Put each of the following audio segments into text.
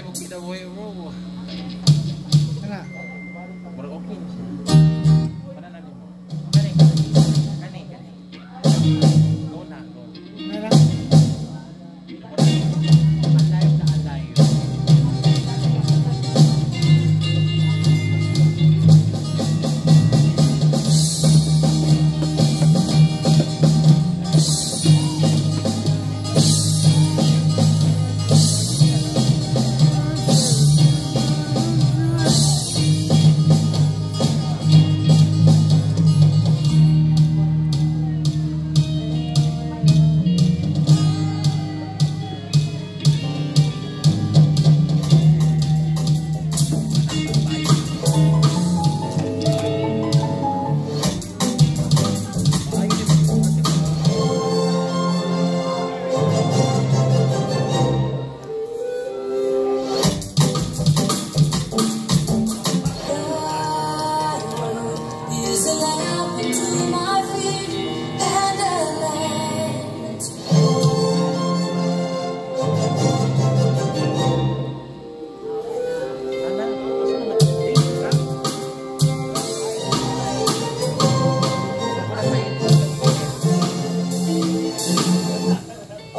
okay na boy bro. Kana. Murag okay na siya. Mana na nimo? Kani. Go na. Kana. Alive na alive.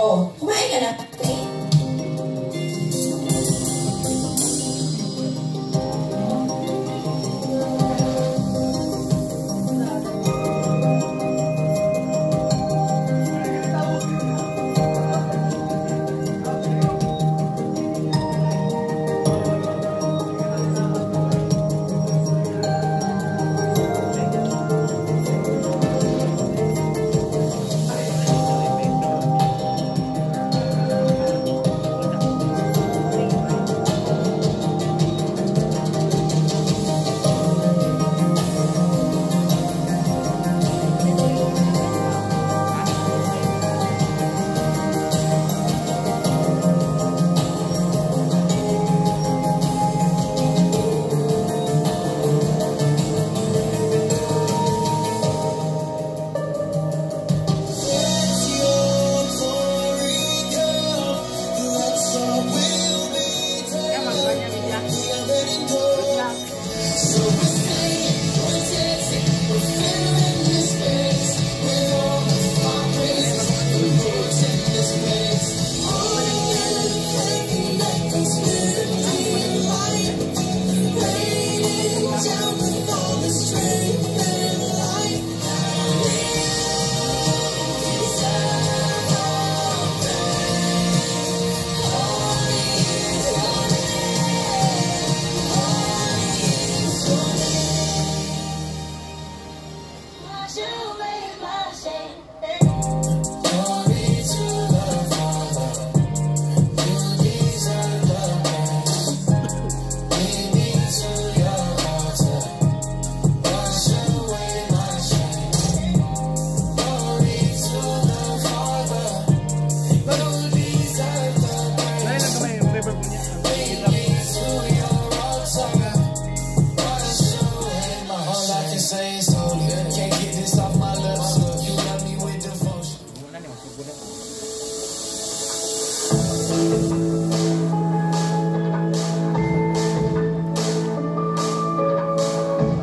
Oh, kumain ka na.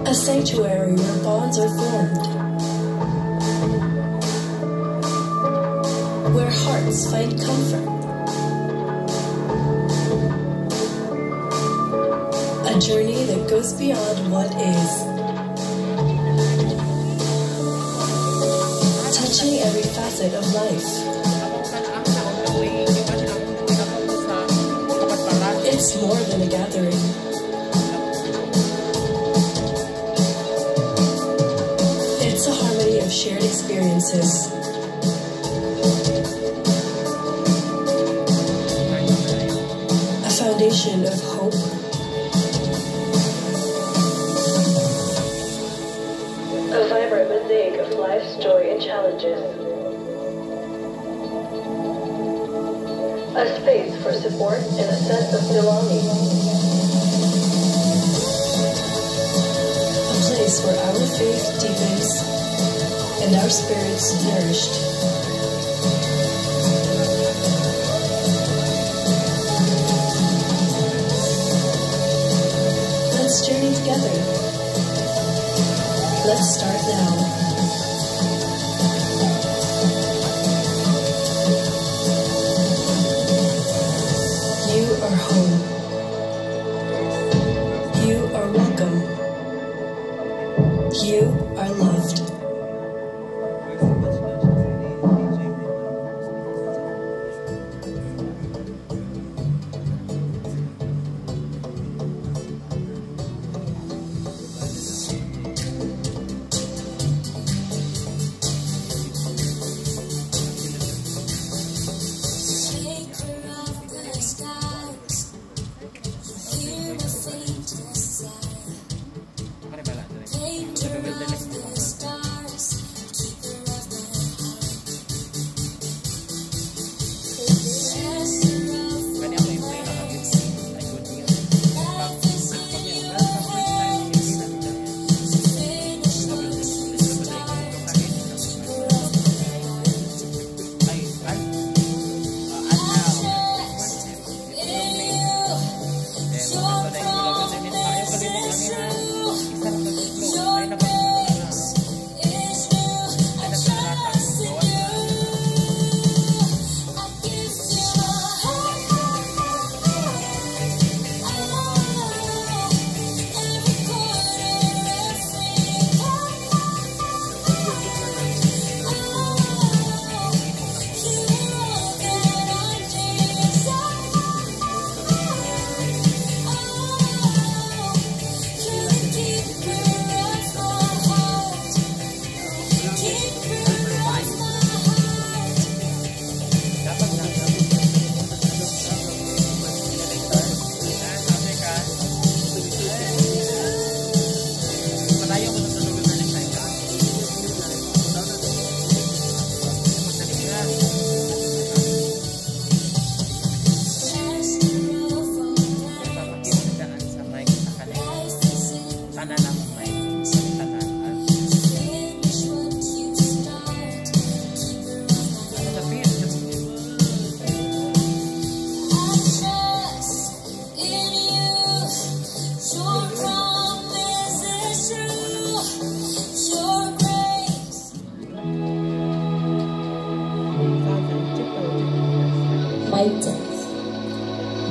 A sanctuary where bonds are formed, where hearts find comfort, a journey that goes beyond what is, touching every facet of life. It's more than a gathering. It's a harmony of shared experiences. A foundation of hope. A vibrant mosaic of life's joy and challenges. A space for support and a sense of belonging. A place where our faith deepens and our spirits nourished. together. Let's start now. You are home. You are welcome. You are loved.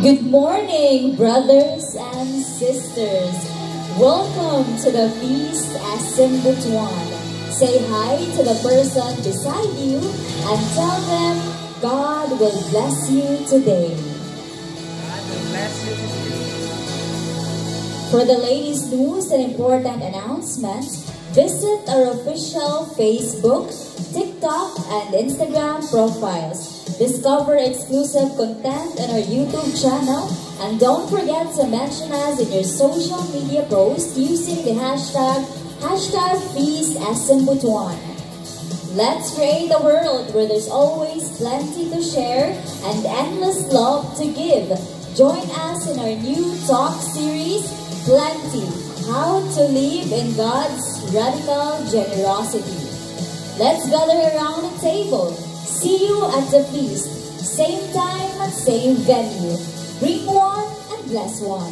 Good morning, brothers and sisters. Welcome to the Feast Assembly. Say hi to the person beside you and tell them God will bless you today. God will bless you today. For the latest news and important announcements, visit our official Facebook, TikTok, and Instagram profiles. Discover exclusive content on our YouTube channel, and don't forget to mention us in your social media posts using the hashtag #FeastSM-Butuan. Let's create a world where there's always plenty to share and endless love to give. Join us in our new talk series, Plenty, How to Live in God's Radical Generosity. Let's gather around the table. See you at the feast. Same time, same venue. Bring one and bless one.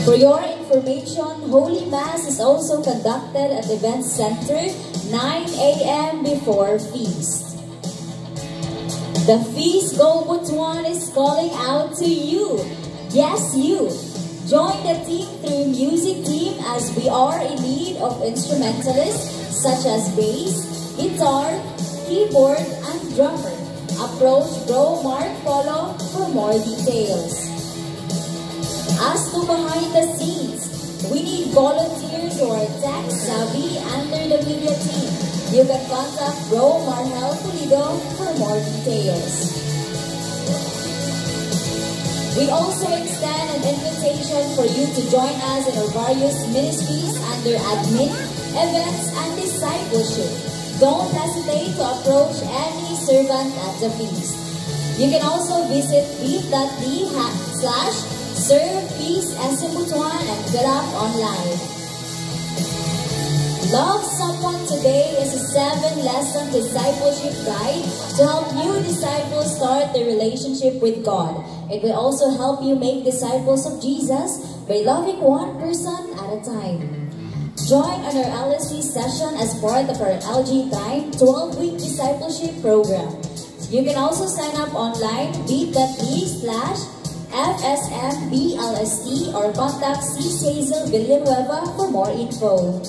For your information, Holy Mass is also conducted at the Event Center 9 a.m. before feast. The Feast Go Butuan is calling out to you. Yes, you. Join the team through music team as we are in need of instrumentalists such as bass, guitar, keyboard, and drummer. Approach Bro Mark Polo for more details. As to behind the scenes, we need volunteers who are tech savvy under the media team. You can contact Bro Marhel Pulido for more details. We also extend an invitation for you to join us in our various ministries under admin, events, and discipleship. Don't hesitate to approach any servant at the feast. You can also visit bit.ly/servefeastsm-Butuan and fill up online. Love Someone Today is a 7-lesson discipleship guide to help new disciples start their relationship with God. It will also help you make disciples of Jesus by loving one person at a time. Join on our LSP session as part of our LG Time 12-week discipleship program. You can also sign up online bit.ly/FSMBLST or contact Sis Hazel Villanueva for more info.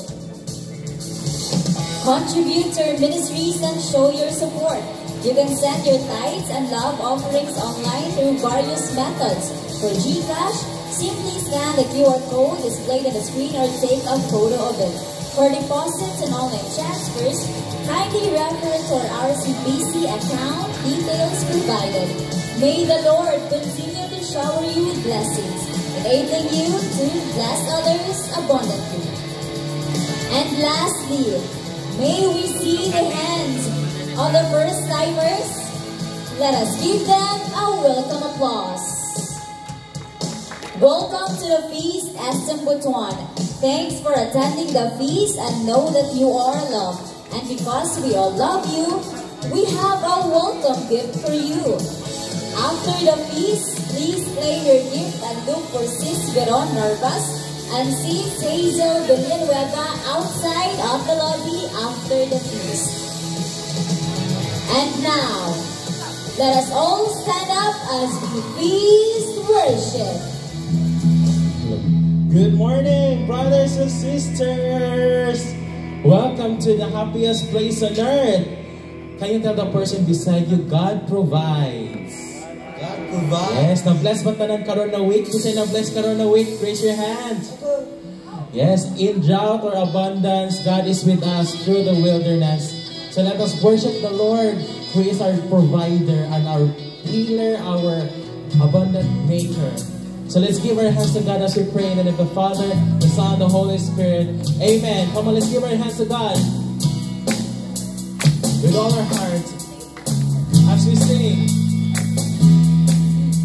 Contribute to our ministries and show your support. You can send your tithes and love offerings online through various methods. For GCash, simply scan the QR code displayed on the screen or take a photo of it. For deposits and online transfers, kindly refer to our RCBC account details provided. May the Lord continue to shower you with blessings, enabling you to bless others abundantly. And lastly, may we see the hands of the first timers. Let us give them a welcome applause. Welcome to the feast, SM Butuan. Thanks for attending the feast and know that you are loved. And because we all love you, we have a welcome gift for you. After the feast, please claim your gift and look for Sis Veron Narvas and Sis Hazel Villanueva outside of the lobby after the feast. And now, let us all stand up as we feast worship. Good morning, brothers and sisters. Welcome to the happiest place on earth. Can you tell the person beside you, God provides? God provides. Yes, na-bless ba tanan karon na week? Kung sa'yo na-bless karon na week, raise your hands. Yes, in drought or abundance, God is with us through the wilderness. So let us worship the Lord, who is our provider and our healer, our abundant maker. So let's give our hands to God as we pray in the name of the Father, the Son, the Holy Spirit. Amen. Come on, let's give our hands to God with all our hearts as we sing.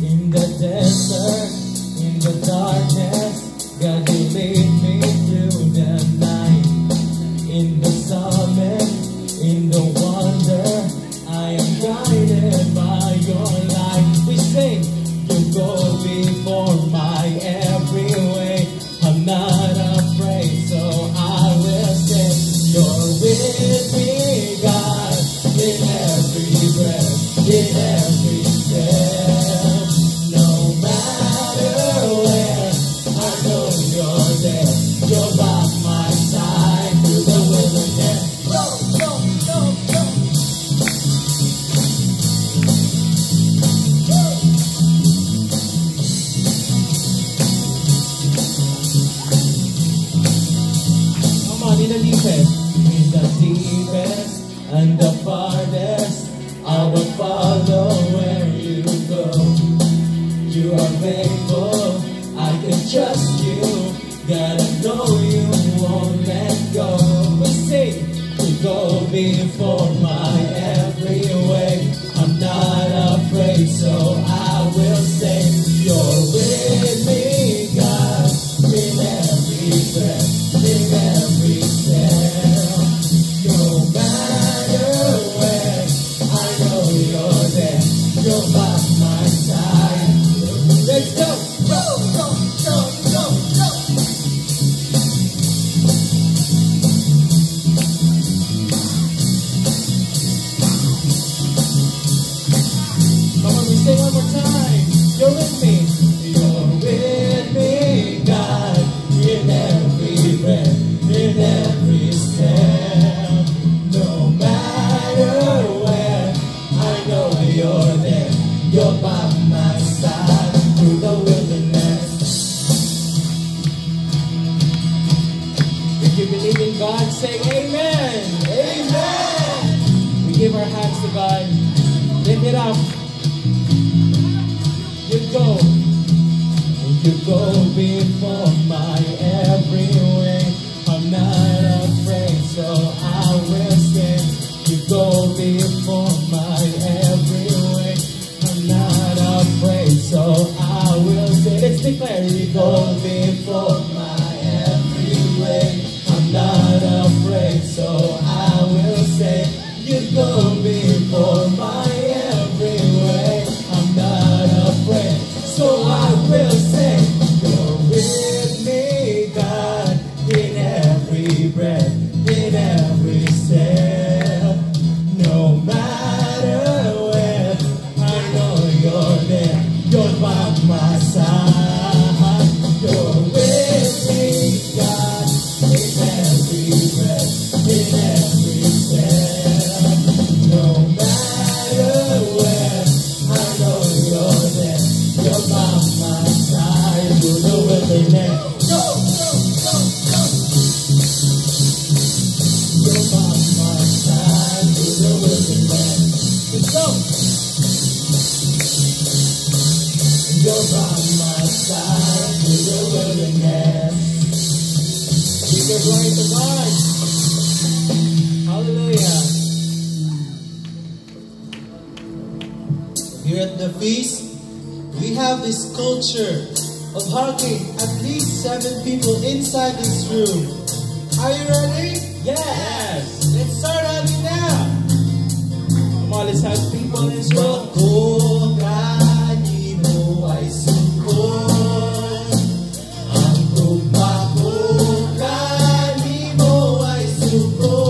In the desert, in the darkness, God, you lead me through the night. In the summit, in the wonder, I am guided by your light. We sing, you go before my every way. I'm not afraid, so I will say, you're with me, God, in every breath, in every step. No matter where, I know you're there. You're by my side through the wilderness. Go, go, go, go. Come on, in the deepest and the farthest, I will follow where you go. You are faithful, I can trust you. God, I know you won't let go. We sing, you go before my every way. I'm not afraid, so I will say, you're with me, God, in every breath, in every step. No matter where, I know you're there. You're by my side. Let's go, go, go, go, go, go. Come on, we say one more time. You're with me. You're with me, God, in every breath, in every step. No matter where, I know you're there. You're by my side through the wilderness. If you believe in God, say amen. Amen. We give our hands to God. Lift it up. You go before my every way. I'm not afraid, so I will say, you go before my every way. I'm not afraid, so I will say, let's declare, you go before my every way. I'm not afraid, so I will say, you go before my every way. I'm not afraid, so I will say, you're with wilderness. Go, go, go, go. You're by my side through the wilderness. Let's go. You're by my side through the wilderness. Give your glory to God. Hallelujah. Here at the feast, we have this culture of hugging at least 7 people inside this room. Are you ready? Yes. Let's start hugging now. Come on, let's have people in this room. Ako kanino ay sukon. Ang tugma ko kanino ay sukon.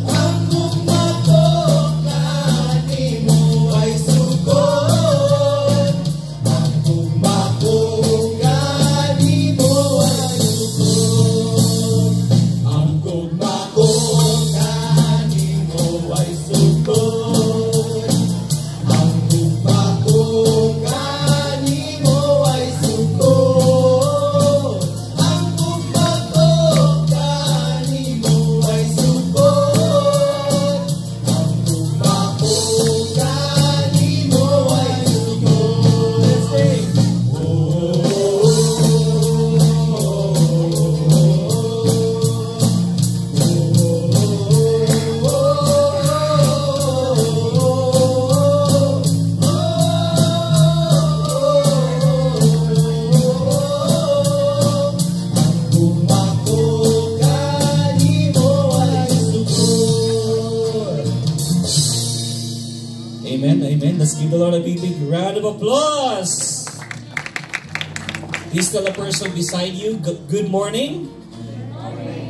Ang tugma ko kanino ay sukon. Ang tugma ko kanino ay sukon. Ang tugma ko kanino ay sukon. Ang tugma ko kanino ay sukon. Ang tugma ko kanino ay sukon. Ang tugma ko kanino ay sukon. Let's sing. Tugma ko kanino ay sukon. Amen, amen. Let's give the Lord a big, big round of applause. Please tell the person beside you, good morning.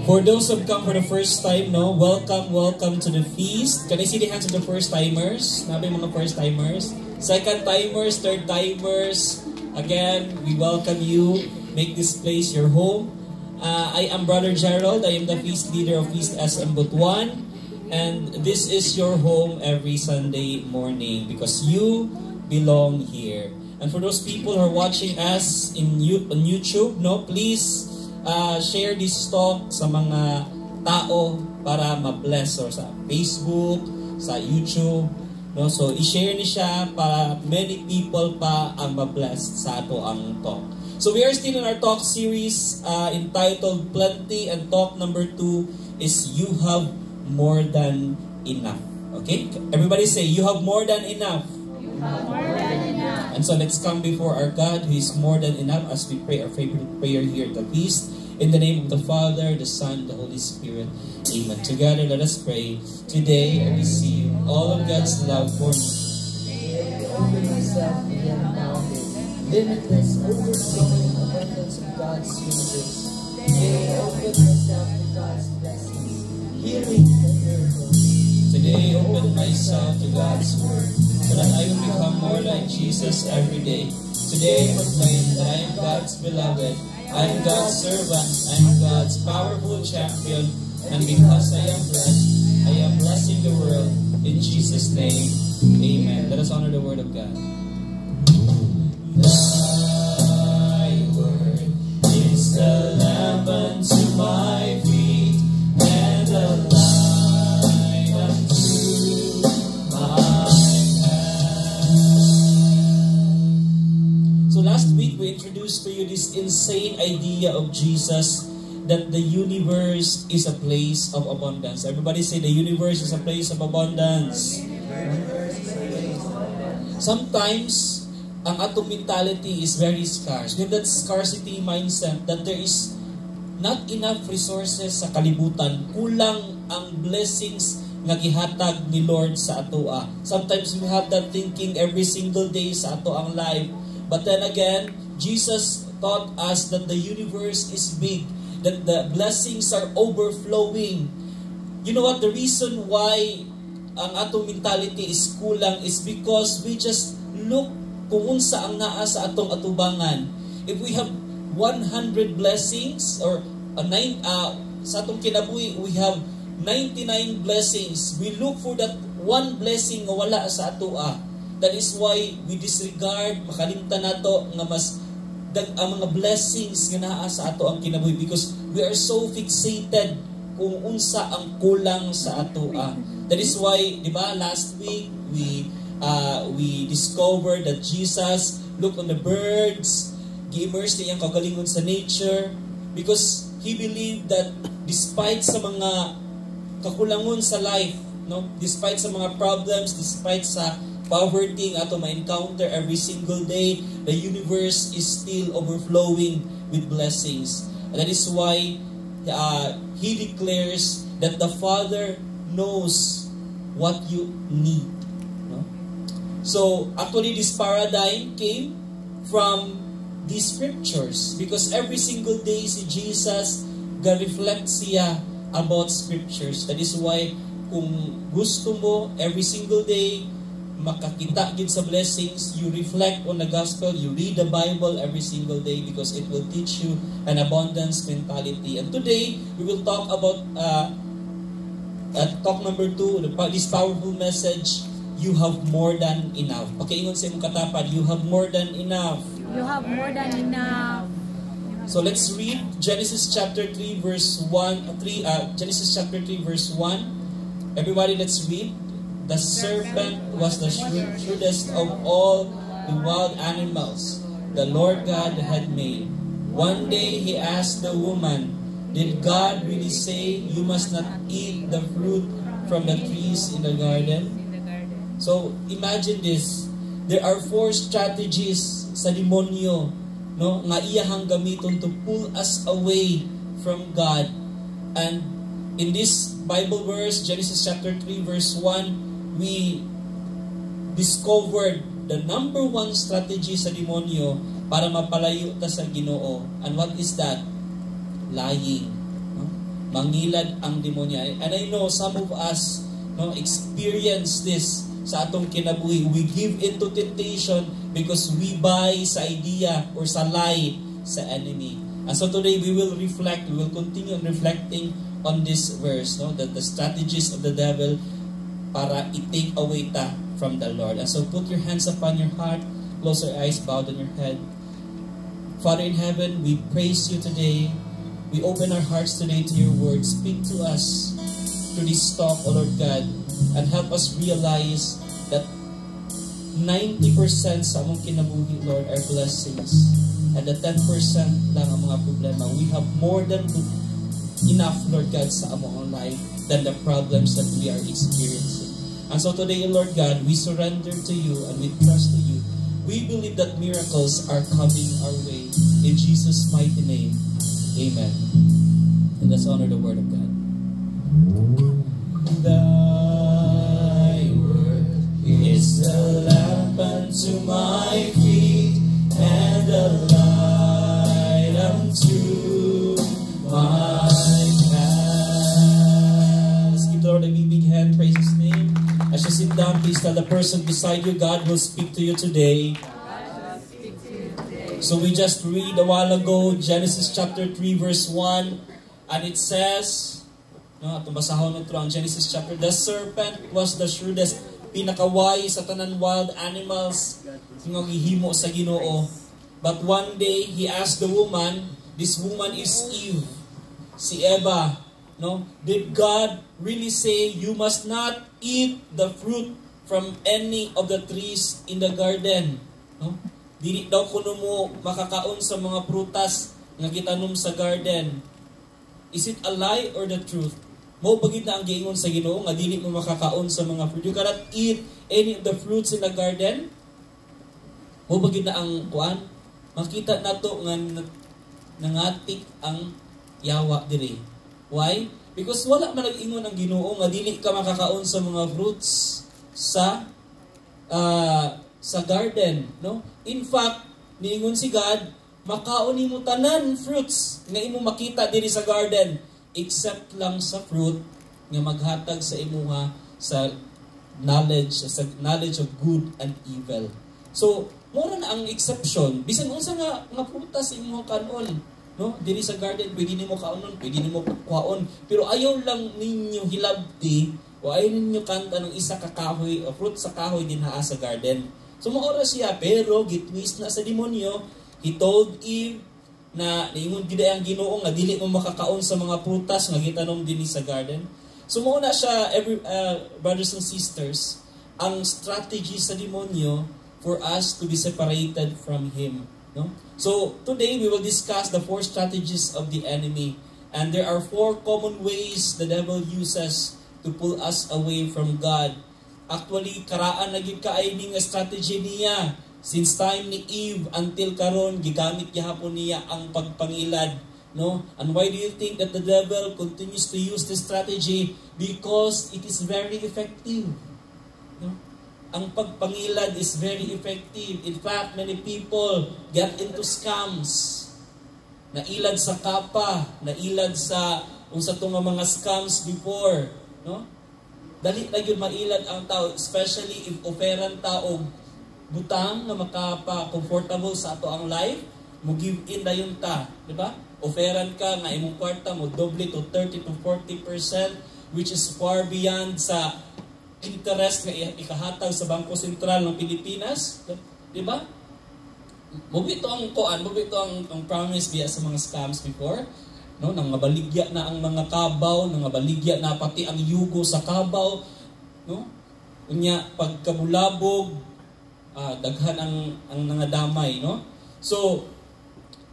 For those who have come for the first time, no, welcome, welcome to the feast. Can I see the hands of the first timers? Nabi mga first timers. Second timers, third timers. Again, we welcome you. Make this place your home. I am Brother Gerald. I am the feast leader of Feast SM Butuan. And this is your home every Sunday morning because you belong here. And for those people who are watching us on YouTube, no, please share this talk sa mga tao para ma-bless or sa Facebook, sa YouTube. No? So, i-share ni siya para many people pa ang ma-bless sa ato ang talk. So, we are still in our talk series entitled Plenty, and talk number 2 is You Have More Than Enough. Okay? Everybody say, You have more than enough. And so let's come before our God who is more than enough as we pray our favorite prayer here at the feast. In the name of the Father, the Son, the Holy Spirit. Amen. Together let us pray. Today I receive all of God's love for me. May I open myself to the unbounded, limitless, overflowing abundance of God's universe. May I open myself to God's blessings, healing and miracles. Today I open myself to God's Word so that I will become more like Jesus every day. Today I proclaim that I am God's beloved. I am God's servant. I am God's powerful champion. And because I am blessed, I am blessing the world. In Jesus' name, amen. Let us honor the Word of God. Thy Word is the lamp unto my feet and the light unto my path. So last week we introduced to you this insane idea of Jesus that the universe is a place of abundance. Everybody say the universe is a place of abundance. Sometimes, ang atong mentality is very scarce. We have that scarcity mindset that there is not enough resources sa kalibutan. Kulang ang blessings nga gihatag ni Lord sa atoa. Sometimes we have that thinking every single day sa ato ang life. But then again, Jesus taught us that the universe is big, that the blessings are overflowing. You know what? The reason why ang atong mentality is kulang is because we just look kung unsa ang naa sa atong atubangan. If we have 100 blessings or sa atong kinabuhi, we have 99 blessings. We look for that one blessing nga wala sa atoa. That is why we disregard, makalimtan nato nga mas ang mga blessings nga naa sa ato ang kinabuhi because we are so fixated kung unsa ang kulang sa ato. That is why, di ba, last week we discovered that Jesus looked on the birds, gi-immerse niyang kagalingon sa nature because He believed that despite sa mga kakulangon sa life, no, despite sa mga problems, despite sa poverty nga ato ma-encounter every single day, the universe is still overflowing with blessings. And that is why He declares that the Father knows what you need. No? So, actually, this paradigm came from these scriptures because every single day si Jesus ga-reflect siya about scriptures. That is why kung gusto mo every single day makakita gid sa blessings, you reflect on the gospel, you read the Bible every single day because it will teach you an abundance mentality. And today we will talk about talk number 2, this powerful message, you have more than enough. Pakiingon sa imong katapad, you have more than enough. You have more than enough. So let's read Genesis chapter 3 verse 1. Genesis chapter 3 verse 1. Everybody, let's read. The serpent was the shrewdest of all the wild animals the Lord God had made. One day he asked the woman, "Did God really say you must not eat the fruit from the trees in the garden?" So imagine this. There are 4 strategies sa demonyo, no, nga iyahang gamiton to pull us away from God. And in this Bible verse, Genesis chapter 3 verse 1, we discovered the number 1 strategy sa demonyo para mapalayo ta sa Ginoo. And what is that? Lying. No? Mangilad ang demonyo. And I know some of us, no, experience this sa atong kinabuhi. We give into temptation because we buy sa idea or sa lie sa enemy. And so today we will continue reflecting on this verse, no, that the strategies of the devil para i-take away ta from the Lord. And so put your hands upon your heart, close your eyes, bow down your head. Father in heaven, we praise you today. We open our hearts today to your word. Speak to us through this talk, O Lord God, and help us realize that 90% sa among kinabuhi, Lord, are blessings. And the 10% lang ang mga problema. We have more than enough, Lord God, sa among life than the problems that we are experiencing. And so today, Lord God, we surrender to you and we trust to you. We believe that miracles are coming our way. In Jesus' mighty name, amen. And let's honor the word of God. Thy word is a lamp unto my feet and a light unto my path. Let's give the Lord a big hand, praise His name. As you sit down, please tell the person beside you, God will speak to you today. So we just read a while ago, Genesis chapter 3 verse 1, and it says, no, atong basahon ito ang Genesis chapter, the serpent was the shrewdest, pinakaway sa tanan wild animals, nga gihimo sa Ginoo. But one day, he asked the woman, this woman is Eve, si Eva, no? Did God really say you must not eat the fruit from any of the trees in the garden? No? Dili daw kuno mo makakaon sa mga prutas nga gitanom sa garden. Is it a lie or the truth? Mo bagid na ang giingon sa Ginoo nga dili mo makakaon sa mga fruit. You cannot eat any of the fruits in the garden. Mo bagid na ang kuan. Makita nato nga nangatik ang yawa diri. Why? Because wala man nag-ingon ang Ginoo nga dili ka makakaon sa mga fruits sa garden, no? In fact, niingon si God, makaon nimo tanan fruits nga imo makita diri sa garden except lang sa fruit nga maghatag sa imuha sa knowledge of good and evil. So, mura na ang exception. Bisan unsa nga prutas imo kanon, no? Diri sa garden pwede nimo kaonon, pwede nimo kuhaon, pero ayaw lang ninyo hilabti o ayaw ninyo kanta ng isa ka kahoy o fruit sa kahoy din haa sa garden. So maora siya, pero gitwis na sa demonyo, He told Eve na niingon gid ang Ginoo nga dili mo makakaon sa mga prutas nga gitanom dinhi sa garden. So mao na siya, brothers and sisters, ang strategy sa demonyo for us to be separated from him, no? So today we will discuss the 4 strategies of the enemy, and there are 4 common ways the devil uses to pull us away from God. Actually, karaan na gyud kaay ning strategy niya. Since time ni Eve until karon gigamit gihapon niya ang pagpangilad, no? And why do you think that the devil continues to use this strategy? Because it is very effective, no? Ang pagpangilad is very effective. In fact, many people get into scams. Nailad sa kapa, nailad sa unsa tong mga scams before, no? Dali na gyud mailad ang tao, especially if offeran tao butang na makapa-comfortable sa ato ang life, mo give in dayon ta, di ba? Offeran ka nga imong kwarta mo doble to 30 to 40%, which is far beyond sa interest nga ikahatag sa Bangko Sentral ng Pilipinas, di ba? Mubito ang kuan, mubito ang promise biya sa mga scams before, no? Nang mabaligya na ang mga kabaw, nang mabaligya na pati ang yugo sa kabaw, no? Unya pagkabulabog, daghan ang nangadamay, no? So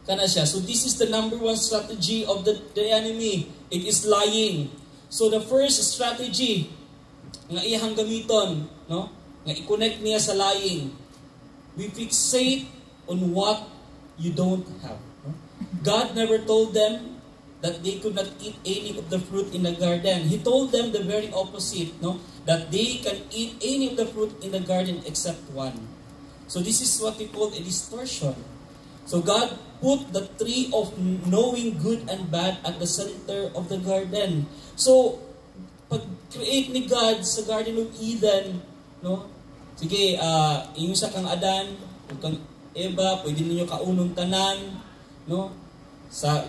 kana siya. So this is the number 1 strategy of the enemy. It is lying. So the first strategy nga iyang gamiton, no? Nga i-connect niya sa lying. We fixate on what you don't have, no? God never told them that they could not eat any of the fruit in the garden. He told them the very opposite, no? That they can eat any of the fruit in the garden except one. So this is what we call a distortion. So God put the tree of knowing good and bad at the center of the garden. So pag-create ni God sa Garden of Eden, no? Sige, inyo sa kang Adan, kang Eva, pwede ninyo kaunong tanan, no? Sa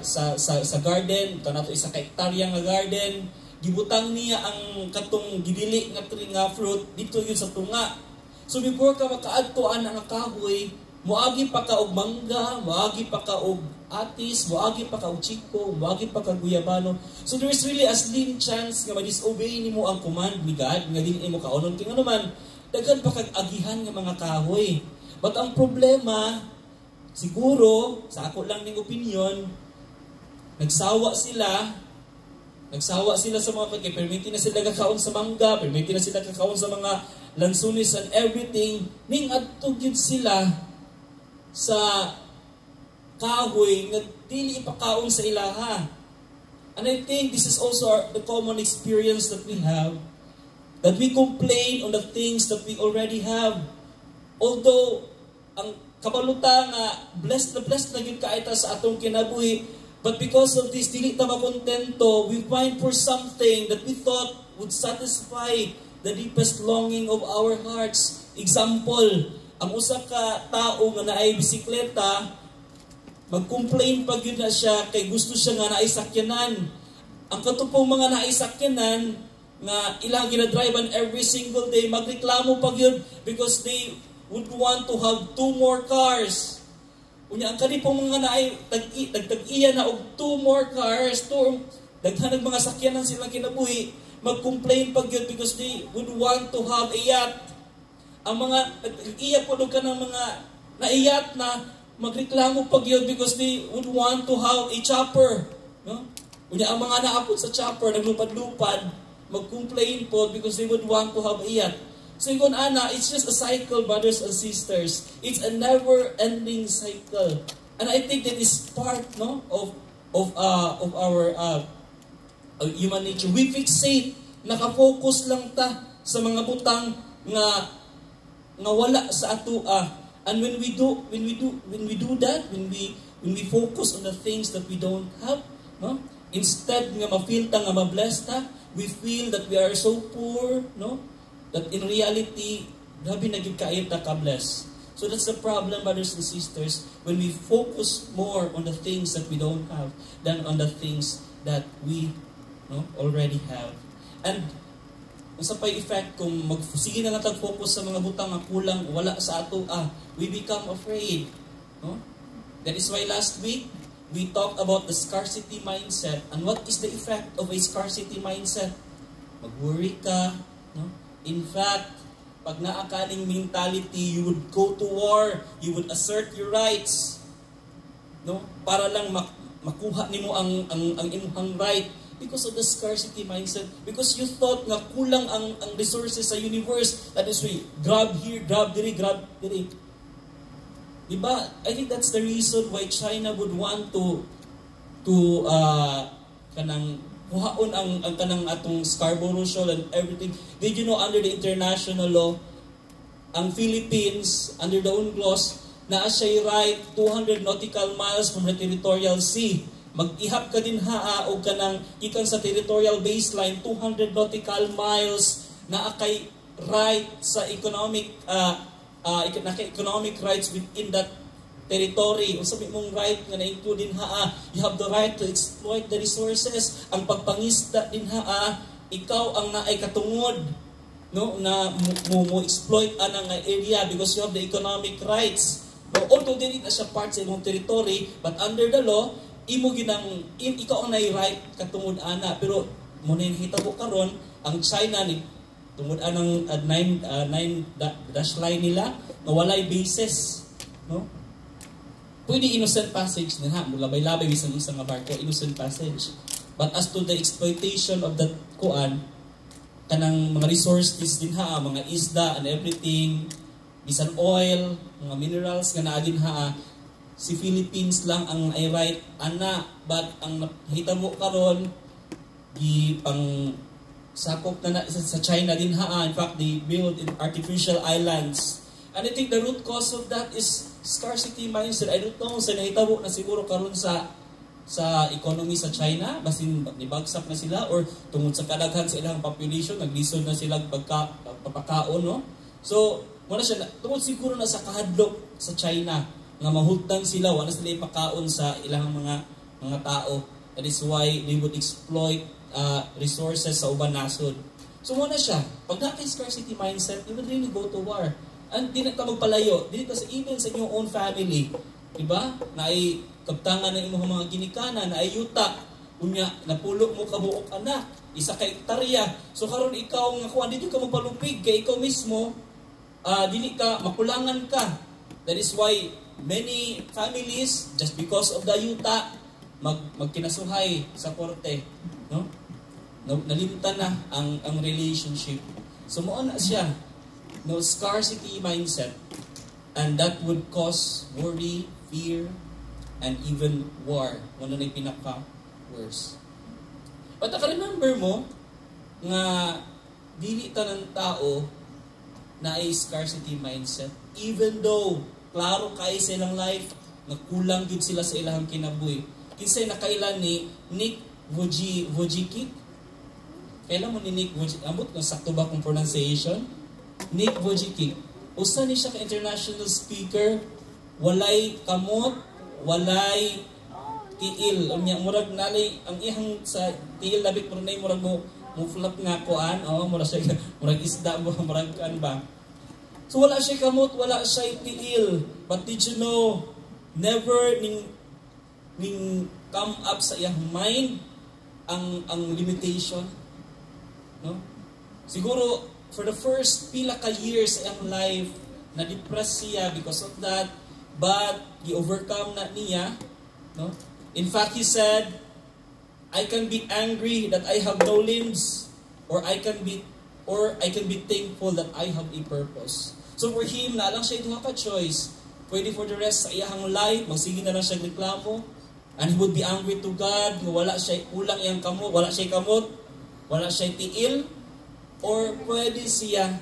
garden, ito na ito isa ka-hektarya nga garden, gibutang niya ang katong gidili nga tree nga fruit dito yun sa tunga. So before ka makaadtoan ang kahoy, moagi pa ka og mangga, moagi pa ka og atis, moagi pa ka og chiko, moagi pa ka guyabano. So there is really a slim chance nga ma-disobey nimo ang command ni God nga dili mo kaonon kay nganuman daghan pa kag agihan nga mga kahoy. But ang problema siguro sa ako lang ning opinion, nagsawa sila sa mga kay permiti na sila kakaon sa mangga, permiti na sila kakaon sa mga lansunis and everything, ning adto gyud sila sa kahoy nga dili ipakaon sa ilaha. And I think this is also the common experience that we have, that we complain on the things that we already have. Although ang kabaluta nga blessed na gyud kaita sa atong kinabuhi, but because of this dili ta makontento, we find for something that we thought would satisfy the deepest longing of our hearts. Example, ang usa ka tao nga naay bisikleta, mag-complain pag yun na siya kay gusto siya nga naay sakyanan. Ang katupong mga naay sakyanan nga ilang ginadrivean every single day, magreklamo pag yun because they would want to have 2 more cars. Unya ang kanipong mga naay tag-iya na og 2 more cars, daghan mga sakyanan silang kinabuhi, mag-complain pag yun because they would want to have a yacht. Ang mga nag-iya po ka ng mga naiyat na magreklamo pag yun because they would want to have a chopper, no? Unya ang mga naapod sa chopper naglupad-lupad, mag-complain po because they would want to have a yacht. So yun ana, it's just a cycle, brothers and sisters. It's a never-ending cycle. And I think that is part, no, of our human nature. We fixate, nakafocus lang ta sa mga butang nga wala sa atua. And when we do that, when we focus on the things that we don't have, no? Instead nga ma-feel ta nga ma-bless ta, we feel that we are so poor, no? That in reality, grabe na gyud kaayo ta ka-bless. So that's the problem, brothers and sisters, when we focus more on the things that we don't have than on the things that we already have. And sa pay effect kung sige na lang tag-focus sa mga butang nga kulang wala sa ato, we become afraid, no? That is why last week, we talked about the scarcity mindset. And what is the effect of a scarcity mindset? Mag-worry ka. No? In fact, pag naakaling mentality, you would go to war. You would assert your rights. No? Para lang makuha nimo ang imong right. Because of the scarcity mindset. Because you thought nga kulang ang resources sa universe. That is why, grab here, grab diri, grab diri. Diba? I think that's the reason why China would want to kanang kuhaon ang kanang atong Scarborough Shoal and everything. Did you know under the international law, ang Philippines under the UNCLOS naa siya right 200 nautical miles from the territorial sea. Mag-ihap ka din o kanang ikan sa territorial baseline 200 nautical miles naa kay right sa economic economic rights within that territory. Kung sabi mong right nga na-include din you have the right to exploit the resources. Ang pagpangisda din ikaw ang naay katungod, no, na mo exploit anang area because you have the economic rights. No, although dili na siya part sa imong territory, but under the law, ikaw ang naay right katungod ana. Pero mo na hitabo karon ang China ni tungod anang 9 dash line nila na walay basis, no? Pwede innocent passage na mulabay-labay bisan isang barko, innocent passage. But as to the exploitation of that kanang mga resources din mga isda and everything, bisan oil, mga minerals nga naa din si Philippines lang ang ay right ana. But ang hitabo karon di pang sakop na sa China din in fact they build in artificial islands. And I think the root cause of that is scarcity mindset. I don't know sa nahitabo na siguro karon sa economy sa China, basin nibagsak na sila or tungod sa kadaghan sa ilang population naglisod na sila pagpapakaon, no? So wala siya tungod siguro na sa kahadlok sa China nga mahutdan sila wala sila ipakaon sa ilang mga tao. That is why they would exploit resources sa uban nasod. So muna siya, pag natin scarcity mindset, you would really go to war. And di na ka magpalayo, dito sa even sa inyong own family, diba? Na ay kabtangan ng imong mga ginikanan, na ay yuta, unya, napulo mo kabuok anak, isa ka hektarya. So karon ikaw nga kuan dito ka magpalupig, kay ikaw mismo, dili ka, makulangan ka. That is why many families, just because of the yuta, magkinasuhay sa korte, no? Nalimtan na ang relationship. So mo na siya, no, scarcity mindset, and that would cause worry, fear, and even war. Ano na yung pinaka-worse. But remember mo nga dili tanang tao na ay scarcity mindset, even though klaro kay sa ilang life na kulang gid sila sa ilang kinabuhi. Kinsay nakailan ni Nick Vujicic. Kailan mo ni Nick Vujicic? Ambot kung sakto ba kung pronunciation? Nick Vujicic. Usa ni siya ka international speaker, walay kamot, walay tiil. Murag nalay ang ihang sa tiil labik pero nay murag mo flap nga kuan, murag siya murag isda mo murag kan ba. So wala siya kamot, wala siya tiil. But did you know, never ning come up sa iyang mind ang limitation, no? Siguro for the first pila ka years sa iyang life na-depress siya because of that, but i-overcome na niya, no? In fact, he said, I can be angry that I have no limbs, or I can be thankful that I have a purpose. So for him, na lang siya ito ka choice. Pwede for the rest sa iyang life, magsige na lang siya reklamo, and he would be angry to God, wala siya ulang iyang kamot, wala siya kamot, wala siya tiil, or pwede siya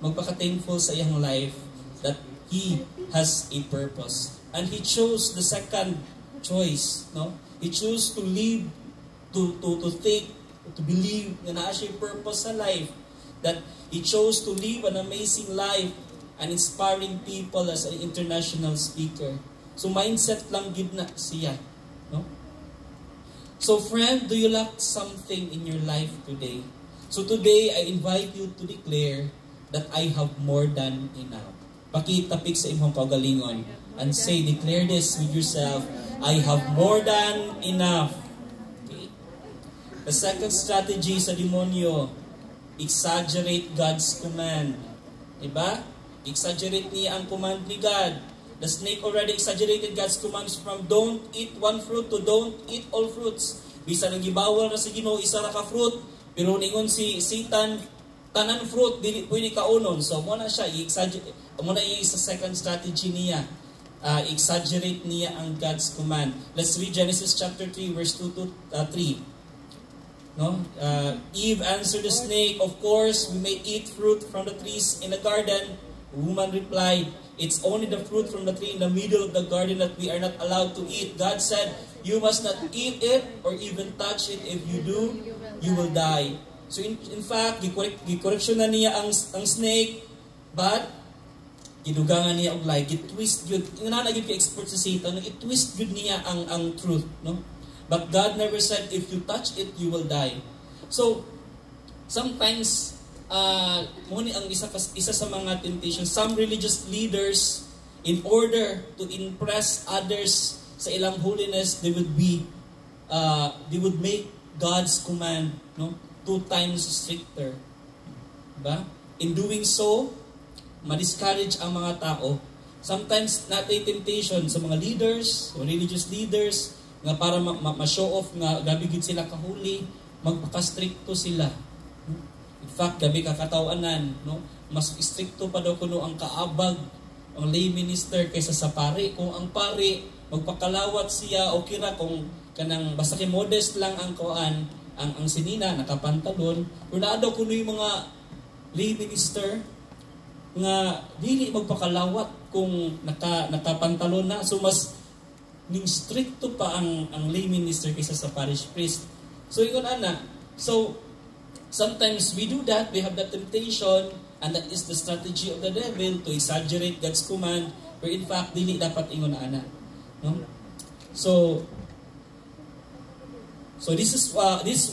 magpaka-thankful sa iyang life that he has a purpose. And he chose the second choice, no? He chose to live, to think, to believe na naa siya purpose sa life, that he chose to live an amazing life and inspiring people as an international speaker. So mindset lang gid na siya, no? So friend, do you lack something in your life today? So today, I invite you to declare that I have more than enough. Pakitapik sa imong kaugalingon. and say, declare this with yourself, I have more than enough. Okay. The second strategy sa demonyo, exaggerate God's command. Diba? Exaggerate niya ang command ni God. The snake already exaggerated God's commands from don't eat one fruit to don't eat all fruits. Bisa nagibawal na sa Ginoo isa ra ka fruit, pero ningon si Satan, tanan fruit dili pwede kaunon. So mo na siya i-exaggerate. Mo na yung sa second strategy niya. Exaggerate niya ang God's command. Let's read Genesis chapter 3 verse 2 to 3. No? Eve answered the snake, of course, we may eat fruit from the trees in the garden. The woman replied, it's only the fruit from the tree in the middle of the garden that we are not allowed to eat. God said, you must not eat it or even touch it. If you do, you will die. So in fact, gikorreksyon na niya ang snake, but gidugangan niya og lie, gitwist yun. Nga na yun ka-expert sa Satan, itwist yun niya ang truth, no? But God never said, if you touch it, you will die. So, sometimes, muna ang isa sa mga temptations, some religious leaders, in order to impress others sa ilang holiness, they would make God's command 2 times stricter. Diba? In doing so, ma-discourage ang mga tao. Sometimes, natin temptation sa mga leaders, o religious leaders, nga para ma-show off nga gabi gid sila kahuli, magpaka-stricto sila. In fact, gabi kakatawanan, no? Mas stricto pa daw kuno ang kaabag, ang lay minister kaysa sa pare. Kung ang pare magpakalawat siya, okay ra kung kanang basta kay modest lang ang kuan, ang sinina nakapantalon. Pero naa daw kuno yung mga lay minister nga dili magpakalawat kung nakapantalon na. So mas ning stricto pa ang lay minister kaysa sa parish priest. So yun ana. So sometimes we do that, we have that temptation, and that is the strategy of the devil to exaggerate God's command, where in fact dili dapat ingon ana. No? So this is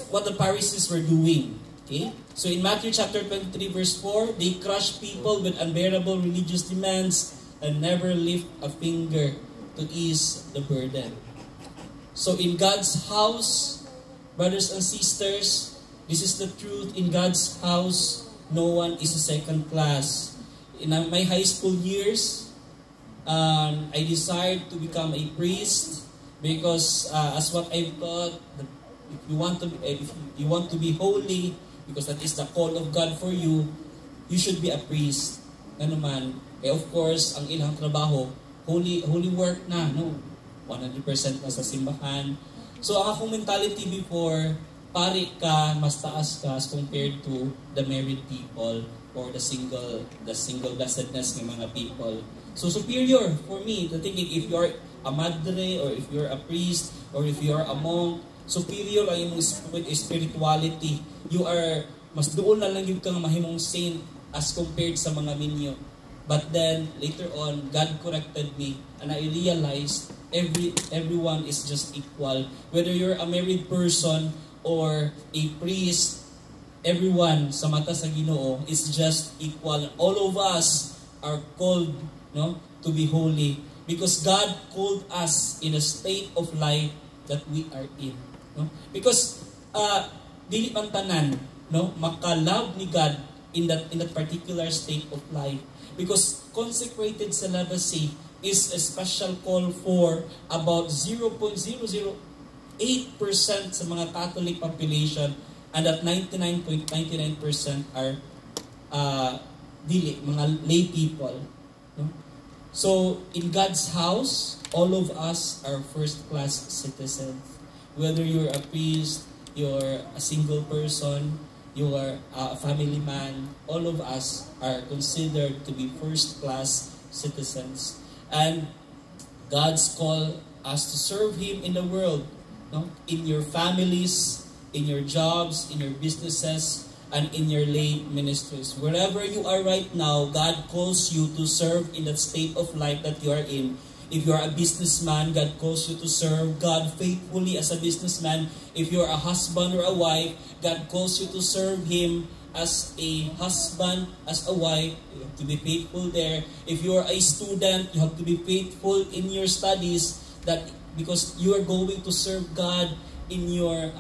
what the Pharisees were doing. Okay? So in Matthew chapter 23 verse 4, they crush people with unbearable religious demands and never lift a finger to ease the burden. So in God's house, brothers and sisters, this is the truth. In God's house, no one is a second class. In my high school years, I desired to become a priest because as what I've taught, if you want to be holy, because that is the call of God for you, you should be a priest. Ano man, of course, ang ilang trabaho, holy work na, no? 100% na sa simbahan. So, ang akong mentality before, pari ka, mas taas ka as compared to the married people or the single blessedness ng mga people. So, superior for me to thinking if you're a madre or if you're a priest or if you're a monk, superior ang imong spirituality. You are, mas doon na lang yung kang mahimong saint as compared sa mga minyo. But then, later on, God corrected me and I realized everyone is just equal. Whether you're a married person or a priest, everyone sa mata sa Ginoo is just equal. All of us are called to be holy because God called us in a state of life that we are in. No? Because dili man tanan maka-love ni God in that particular state of life. Because consecrated celibacy is a special call for about 0.008% sa mga Catholic population, and that 99.99% are mga lay people. No? So, in God's house, all of us are first-class citizens. Whether you're a priest, you're a single person, you are a family man, all of us are considered to be first-class citizens. And God's called us to serve Him in the world, in your families, in your jobs, in your businesses, and in your lay ministries. Wherever you are right now, God calls you to serve in that state of life that you are in. If you are a businessman, God calls you to serve God faithfully as a businessman. If you are a husband or a wife, God calls you to serve Him as a husband, as a wife, you have to be faithful there. If you are a student, you have to be faithful in your studies, that because you are going to serve God in your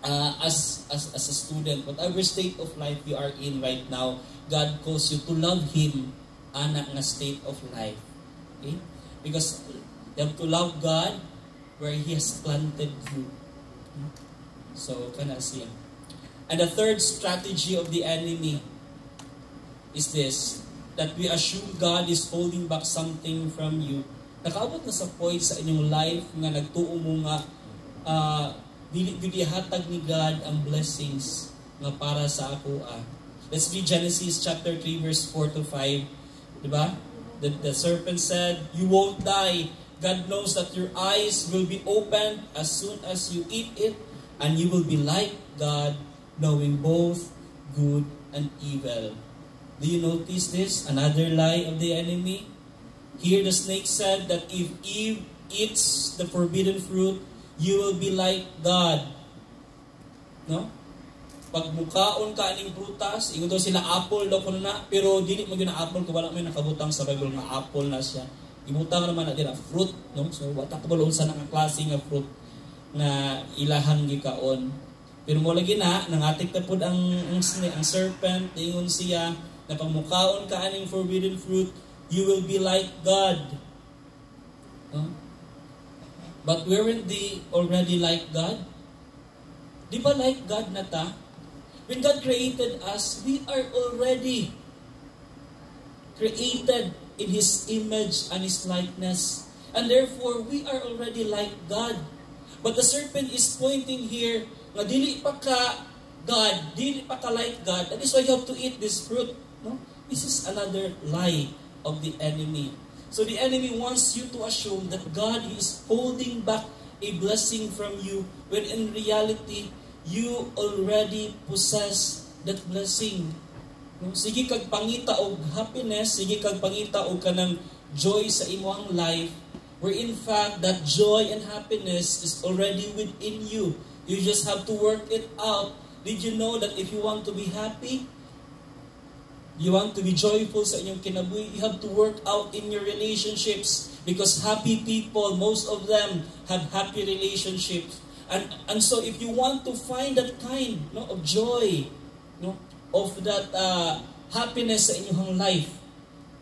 as a student. Whatever state of life you are in right now, God calls you to love Him ana nga state of life. Okay? Because you have to love God where He has planted you. So, kana siya. And the third strategy of the enemy is this, that we assume God is holding back something from you. Nakaabot na sa point sa inyong life nga nagtuo mo nga dili gyud ihatag ni God ang blessings nga para sa ako. Let's read Genesis chapter 3 verse 4 to 5. Diba? The serpent said, "You won't die. God knows that your eyes will be opened as soon as you eat it, and you will be like God, knowing both good and evil." Do you notice this? Another lie of the enemy. Here the snake said that if Eve eats the forbidden fruit, you will be like God. No? Pag mukaon ka aning prutas, ingon daw sila apple daw kuno na, pero dili mo gyud na apple kung wala may nakabutang sa Bible nga apple na siya. Ibutang naman na dira fruit, no? So wata ko balon sa nga klase nga fruit na ilahan gikaon. Pero mo lagi na nangatik na pud ang serpent, ingon siya na pag mukaon ka aning forbidden fruit, you will be like God. No? But weren't they already like God? Di ba like God na ta? When God created us, we are already created in His image and His likeness. And therefore, we are already like God. But the serpent is pointing here, na dili pa ka God, dili pa ka like God. That is why you have to eat this fruit. No? This is another lie of the enemy. So the enemy wants you to assume that God is holding back a blessing from you, when in reality, you already possess that blessing. Sige kag pangita og happiness, sige kag pangita og kanang joy sa imong life, where in fact that joy and happiness is already within you. You just have to work it out. Did you know that if you want to be happy, you want to be joyful sa inyong kinabuhi, you have to work out in your relationships, because happy people, most of them have happy relationships. And so if you want to find that kind of joy, of that happiness sa inyong life,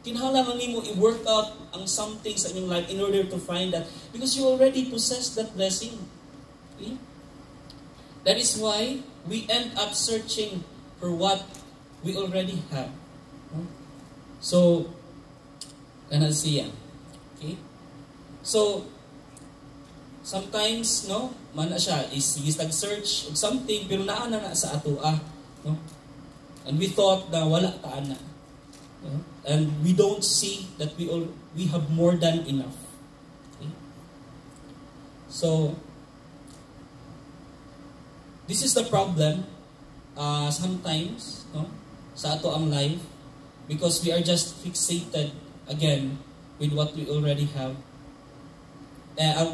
kinahanglan nimo i-work out ang something sa inyong life in order to find that, because you already possess that blessing. Okay? That is why we end up searching for what we already have. So, kana siya. Okay? So, sometimes, mana siya, is nag-search of something, pero naana na sa atoa. No? And we thought na wala taana. No? And we don't see that we have more than enough. Okay? So, this is the problem sometimes, sa ato ang life, because we are just fixated, again, with what we already have.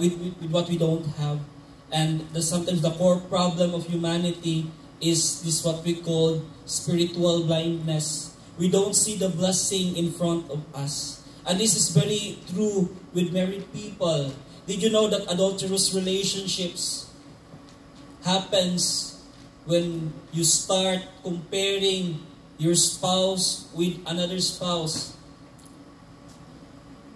With what we don't have. And sometimes the core problem of humanity is this, what we call spiritual blindness. We don't see the blessing in front of us. And this is very true with married people. Did you know that adulterous relationships happens when you start comparing your spouse with another spouse?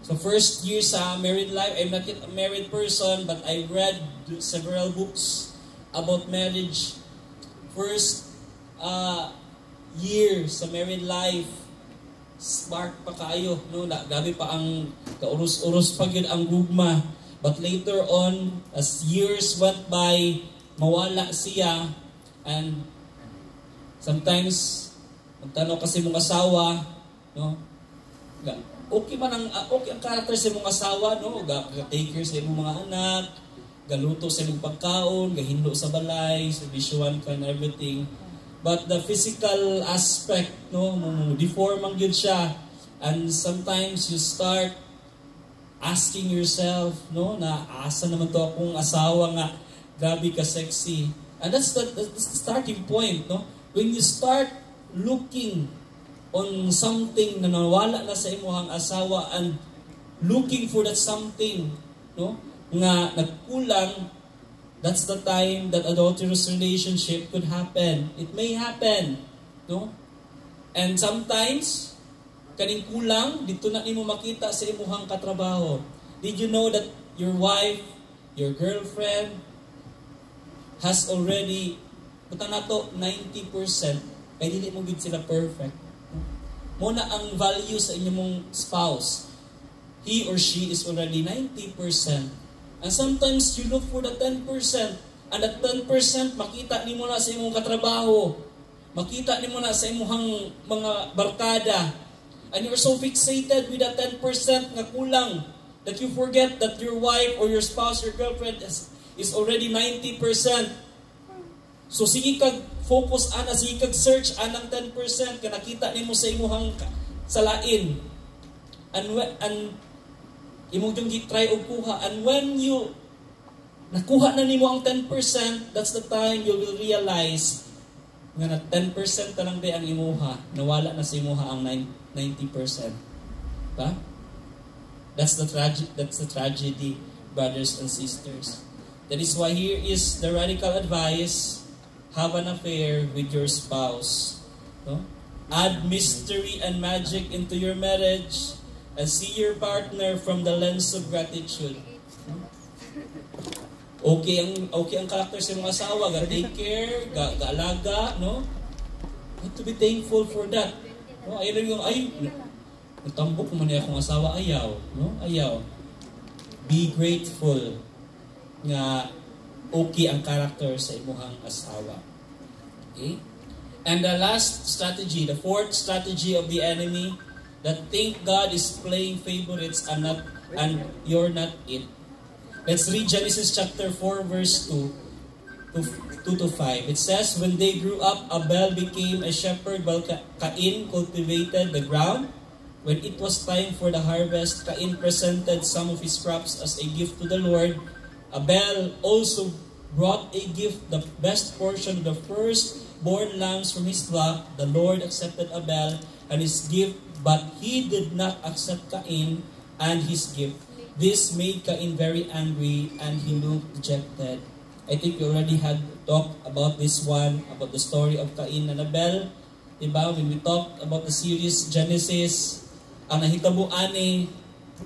So first year sa married life, I'm not yet a married person, but I read several books about marriage. First year sa married life, spark pa kayo, gabi pa ang kaurus-urus pa yun ang gugma. But later on, as years went by, mawala siya, and sometimes, magtanong kasi mong asawa, okay ang character sa mong asawa, ga-take care sa imong mga anak, galuto sa imong pagkaon, gahindo sa balay, sa visual ka and everything. But the physical aspect, deform ang yun siya. And sometimes you start asking yourself, na asa naman to akong asawa nga, grabe ka sexy. And that's the starting point, when you start looking on something na nawala na sa imuhang asawa and looking for that something, no, nga nagkulang, that's the time that adulterous relationship could happen. It may happen, no? And sometimes kaning kulang dito na nimo makita sa imuhang katrabaho. Did you know that your wife, your girlfriend has already puta nato 90%, kay dili mo gid sila perfect. Mo na ang value sa inyong spouse. He or she is already 90%. And sometimes you look for the 10%. And that 10% makita nimo na sa imong katrabaho. Makita nimo na sa imong mga barkada. And you're so fixated with that 10% nga kulang that you forget that your wife or your spouse, your girlfriend is already 90%. So sige kag focus ana, sige kag search anang 10% ka nakita nimo sa imuhang salain. And imong yung try og kuha, and when you nakuha na nimo ang 10%, that's the time you will realize nga na 10% ta lang ang imuha, nawala na sa imuha ang 90%. Ba? That's the tragedy, brothers and sisters. That is why here is the radical advice: have an affair with your spouse. No? Add mystery and magic into your marriage and see your partner from the lens of gratitude. Okay ang character sa mga asawa, take care, gaalaga, no? You have to be thankful for that. No, ayaw yung natambok man niya akong asawa, ayaw, no? Ayaw. Be grateful nga okay ang character sa imuhang asawa. Okay? And the last strategy, the fourth strategy of the enemy, that think God is playing favorites and you're not it. Let's read Genesis chapter 4 verse 2 to 5. It says, when they grew up, Abel became a shepherd while Cain cultivated the ground. When it was time for the harvest, Cain presented some of his crops as a gift to the Lord. Abel also brought a gift, the best portion of the firstborn lambs from his flock. The Lord accepted Abel and his gift, but he did not accept Cain and his gift. This made Cain very angry and he looked dejected. I think we already had talked about this one, about the story of Cain and Abel. Diba? When we talked about the series Genesis, ang nahitabuan ni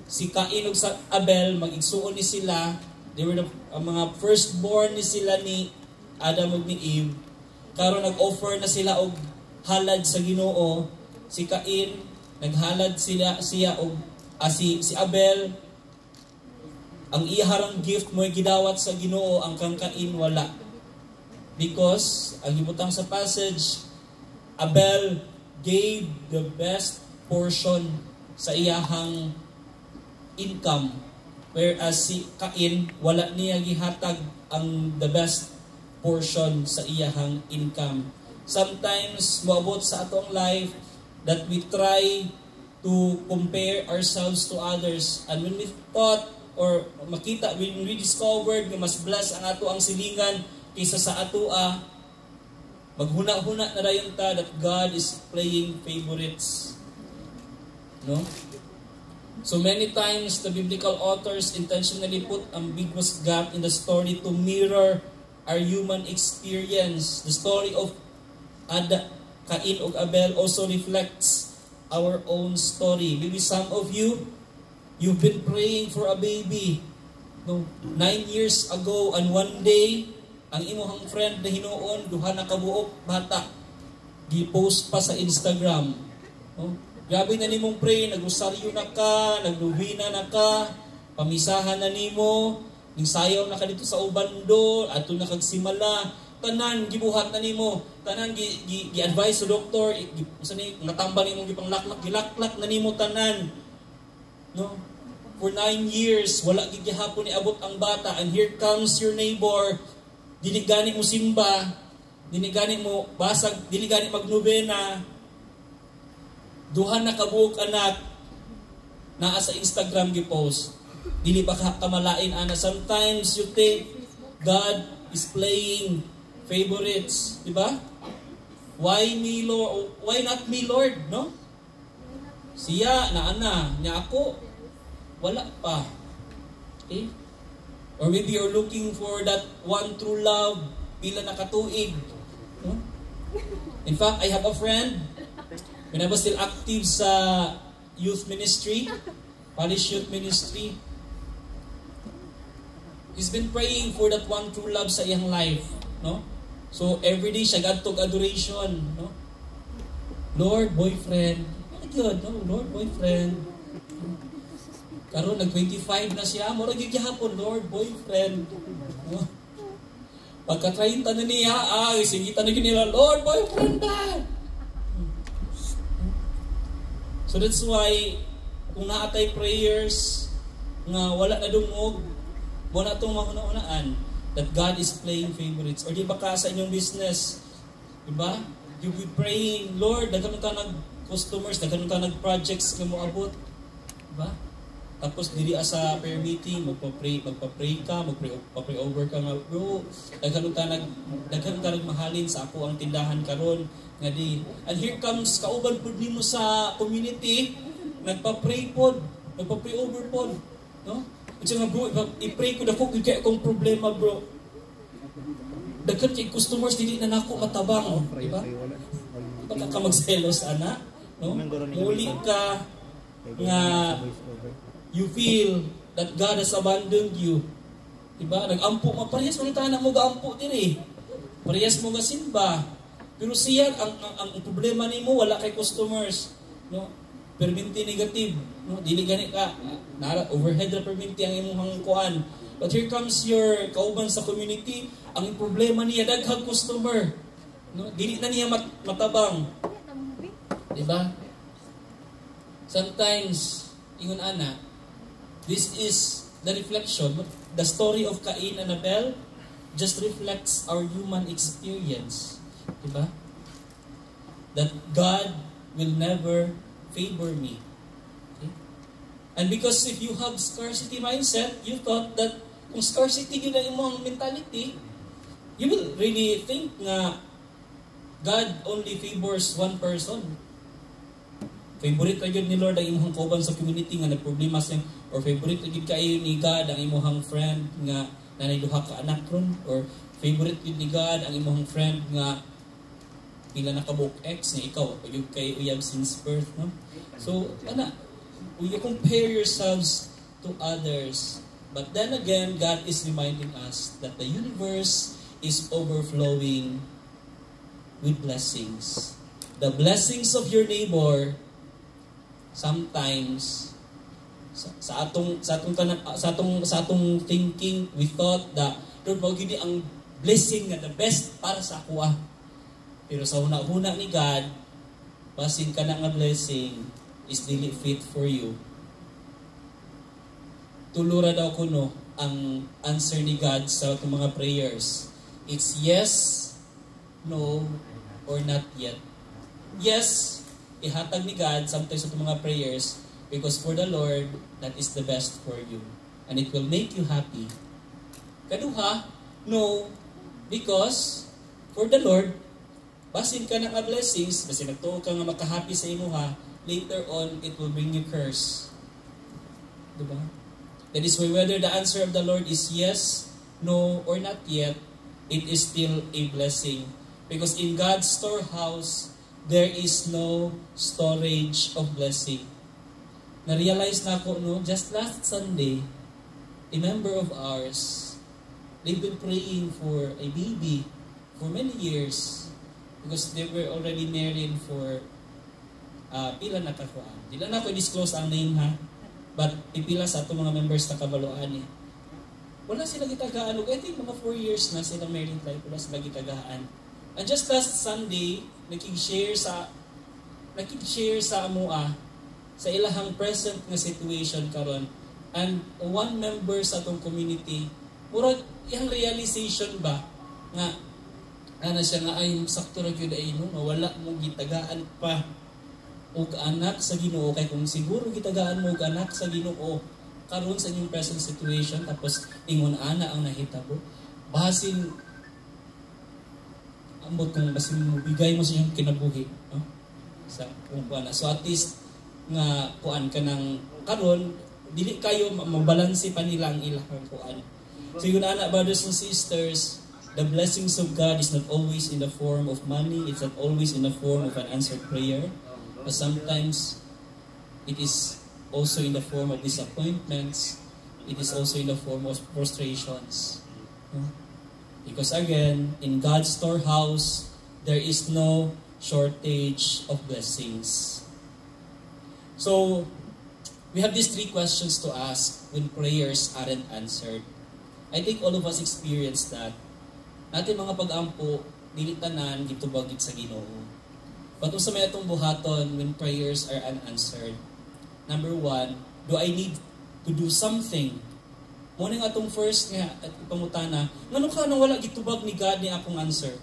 si Cain ug sa Abel, mag-igsuon ni sila. They were ang mga firstborn ni sila ni Adam ug ni Eve. Karon nag-offer na sila og halad sa Ginoo. Si Cain naghalad siya og si Abel, ang iharang gift mo gidawat sa Ginoo, ang kang Cain wala. Because ang gibutang sa passage, Abel gave the best portion sa iyahang income, whereas si Cain wala niya gihatag ang the best portion sa iyahang income. Sometimes moabot sa atong life that we try to compare ourselves to others, and when we thought or makita, when we discovered na mas blessed ang ato ang silingan kaysa sa atoa, maghuna-huna na dayon ta that God is playing favorites. No? So many times the biblical authors intentionally put ambiguous gap in the story to mirror our human experience. The story of Cain ug Abel also reflects our own story. Maybe some of you've been praying for a baby, no, 9 years ago, and one day, ang imuhang friend na hinuon, duha na kabuok bata, gi-post pa sa Instagram. No? Grabe na nimong pray, nag-usaryo na ka, nagluwina na ka, pamisahan na nimo, nagsayaw na ka dito sa ubando, ato na kagsimala, tanan gibuhat na nimo, tanan gi-advise sa doktor, natambal nimo gipanglaklak, gilaklak na nimo tanan. No? For 9 years, wala gihapon ni abot ang bata, and here comes your neighbor, dili gani mo simba, dili gani mo basag, dili gani magnobena, duha na kabuok anak, naa sa Instagram gi-post. Dili ba kamalain ana? Sometimes you think God is playing favorites, di ba? Why me, Lord? Why not me, Lord? No? Siya, naana, niya ako, wala pa. Okay? Or maybe you're looking for that one true love, pila nakatuig. No? In fact, I have a friend, when I was still active sa youth ministry, parish youth ministry, he's been praying for that one true love sa iyang life. No? So, every day siya gadtog adoration. No? Lord, boyfriend. Ano yun? No? Lord, boyfriend. Karon nag-25 na siya. Mura yung hapon, Lord, boyfriend. No? Pagka-30 na niya, singita na nila, Lord, boyfriend na! So that's why, kung naatay prayers, nga wala na dungog, wala itong mahuna-unaan, that God is playing favorites. Or di ba ka sa inyong business, di ba? You be praying, Lord, daghan ka nag-customers, daghan ka nag-projects na mo abot. Di ba? Tapos diri sa prayer meeting, magpa-pray ka, magpa-pray over ka nga, bro, daghan ka nagmahalin sa ako ang tindahan karon nga di. And here comes kauban pud nimo sa community, nagpa-pray pod, nagpa-pray over pod, no? Kasi nga bro, i-pray ko dako kay akong problema, bro. Daghan kay customers dili na nako matabang, di ba? Baka ka magselos ana, no? Muli ka nga you feel that God has abandoned you. Diba? Nag-ampo mo. Parehas mo na mo ga-ampo din eh. Parehas mo ga-simba. Pero siya, ang problema ni mo, wala kay customers. No? Perminti negative. No? Dili gani ka. Overhead na perminti ang imong kuan. But here comes your kauban sa community. Ang problema niya, daghang customer. No? Dili na niya matabang. Diba? Sometimes, ingon ana, this is the reflection. The story of Cain and Abel just reflects our human experience. Diba? That God will never favor me. Okay? And because if you have scarcity mindset, you thought that kung scarcity yun ang imong mentality, you will really think na God only favors one person. Favorite ra gyud ni Lord ang imong kauban sa community nga nagproblema sa, or favorite ra gyud kayo ni God ang imong friend nga nanay duha ka anak ron, or favorite gyud ni God ang imong friend nga pila na kabuk ex nga ikaw gyud kay uyab since birth, no? So ana, you compare yourselves to others, but then again God is reminding us that the universe is overflowing with blessings. The blessings of your neighbor sometimes sa atong thinking, we thought that Lord, mao gid ang blessing nga the best para sa ako. Pero sa una-una ni God, basin ka na nga blessing is dili fit for you. Tulura daw kuno ang answer ni God sa atong mga prayers. It's yes, no, or not yet. Yes, ihatag ni God sometimes sa mga prayers because for the Lord, that is the best for you. And it will make you happy. Kaduha, no, because for the Lord, basin ka na nga blessings, basin nagtuo ka nga makahappy sa imuha, later on, it will bring you curse. Diba? That is why whether the answer of the Lord is yes, no, or not yet, it is still a blessing. Because in God's storehouse, there is no storage of blessing. Na-realize na ako, no, just last Sunday, a member of ours, they've been praying for a baby for many years because they were already married for pila na kakuan. Di lang na ako disclose ang name ha, but pipila sa itong mga members na kabaluan eh. Wala sila gitagaan. I think mga 4 years na sila married life, wala sila gitagaan. And just last Sunday, nakig-share sa amua sa ilahang present nga situation karon. And one member sa atong community, murag yung realization ba nga ana siya nga ay sakto ra gyud ay no, wala mo gitagaan pa og anak sa Ginoo, kay kung siguro gitagaan mo og anak sa Ginoo karon sa inyong present situation tapos ingon ana ang nahitabo basin ambot kung basin mo bigay mo sa iyong kinabuhi, no? Sa kung kuan. So at least nga kuan ka ng karon dili kayo mabalanse pa nila ang ilang kuan. So yun ana, brothers and sisters, the blessings of God is not always in the form of money, it's not always in the form of an answered prayer, but sometimes it is also in the form of disappointments, it is also in the form of frustrations. Because again, in God's storehouse, there is no shortage of blessings. So, we have these 3 questions to ask when prayers aren't answered. I think all of us experience that. Natin mga pag-ampo, dili tanan gitubag gid sa Ginoo. But sa may atong buhaton when prayers are unanswered. Number 1, do I need to do something? Mo ning atong first nga at pangutana, ngano ka nang wala gitubag ni God ni akong answer?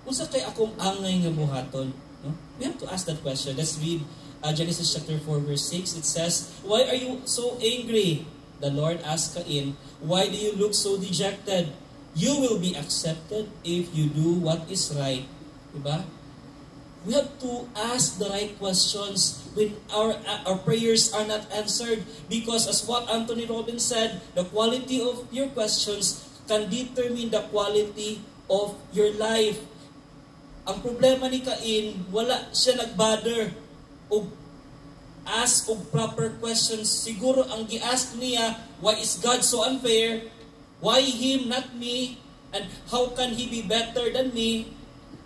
Unsa kay akong angay nga buhaton, no? We have to ask that question. Let's read Genesis chapter 4 verse 6. It says, "Why are you so angry?" The Lord asked Cain, "Why do you look so dejected? You will be accepted if you do what is right." Diba? We have to ask the right questions when our prayers are not answered, because as what Anthony Robbins said, the quality of your questions can determine the quality of your life. Ang problema ni Cain, wala siya nag-bother o ask og proper questions. Siguro ang gi-ask niya, why is God so unfair? Why him, not me? And how can he be better than me?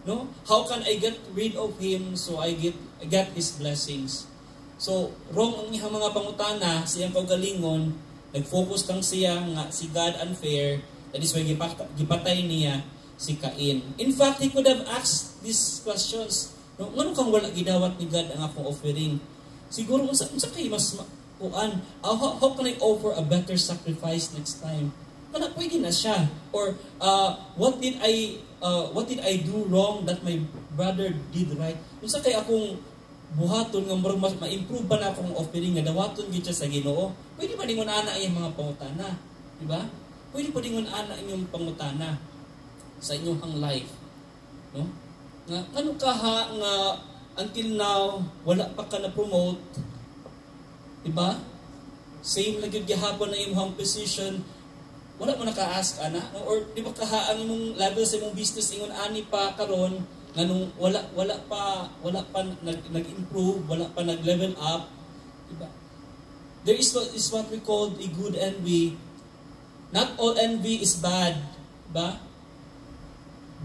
No? How can I get rid of him so I get his blessings? So, wrong ang iyang mga pangutana, siyang kaugalingon, nag-focus lang siya nga si God unfair, that is why gipatay niya si Cain. In fact, he could have asked these questions. No? Ngano kang wala gidawat ni God ang akong offering? Siguro, unsa kay mas kuan? How can I offer a better sacrifice next time? Kana pwede na siya. Or what did I do wrong that my brother did right? Unsa kay akong buhaton nga murag mas ma-improve ba na akong offering nga dawaton gyud sa Ginoo? Pwede ba dingon ana iyang mga pangutana, di ba? Pwede pa dingon ana inyong pangutana sa inyong life, no? Nga ano ka nga until now wala pa ka na promote, di ba? Same na gyud gihapon na imong position, wala mo naka-ask ana, or di ba kaha ang imong level sa imong business ingon ani pa karon nganong wala pa nag-improve, wala pa nag-level up, di ba? There is what we call a good envy. Not all envy is bad, di ba?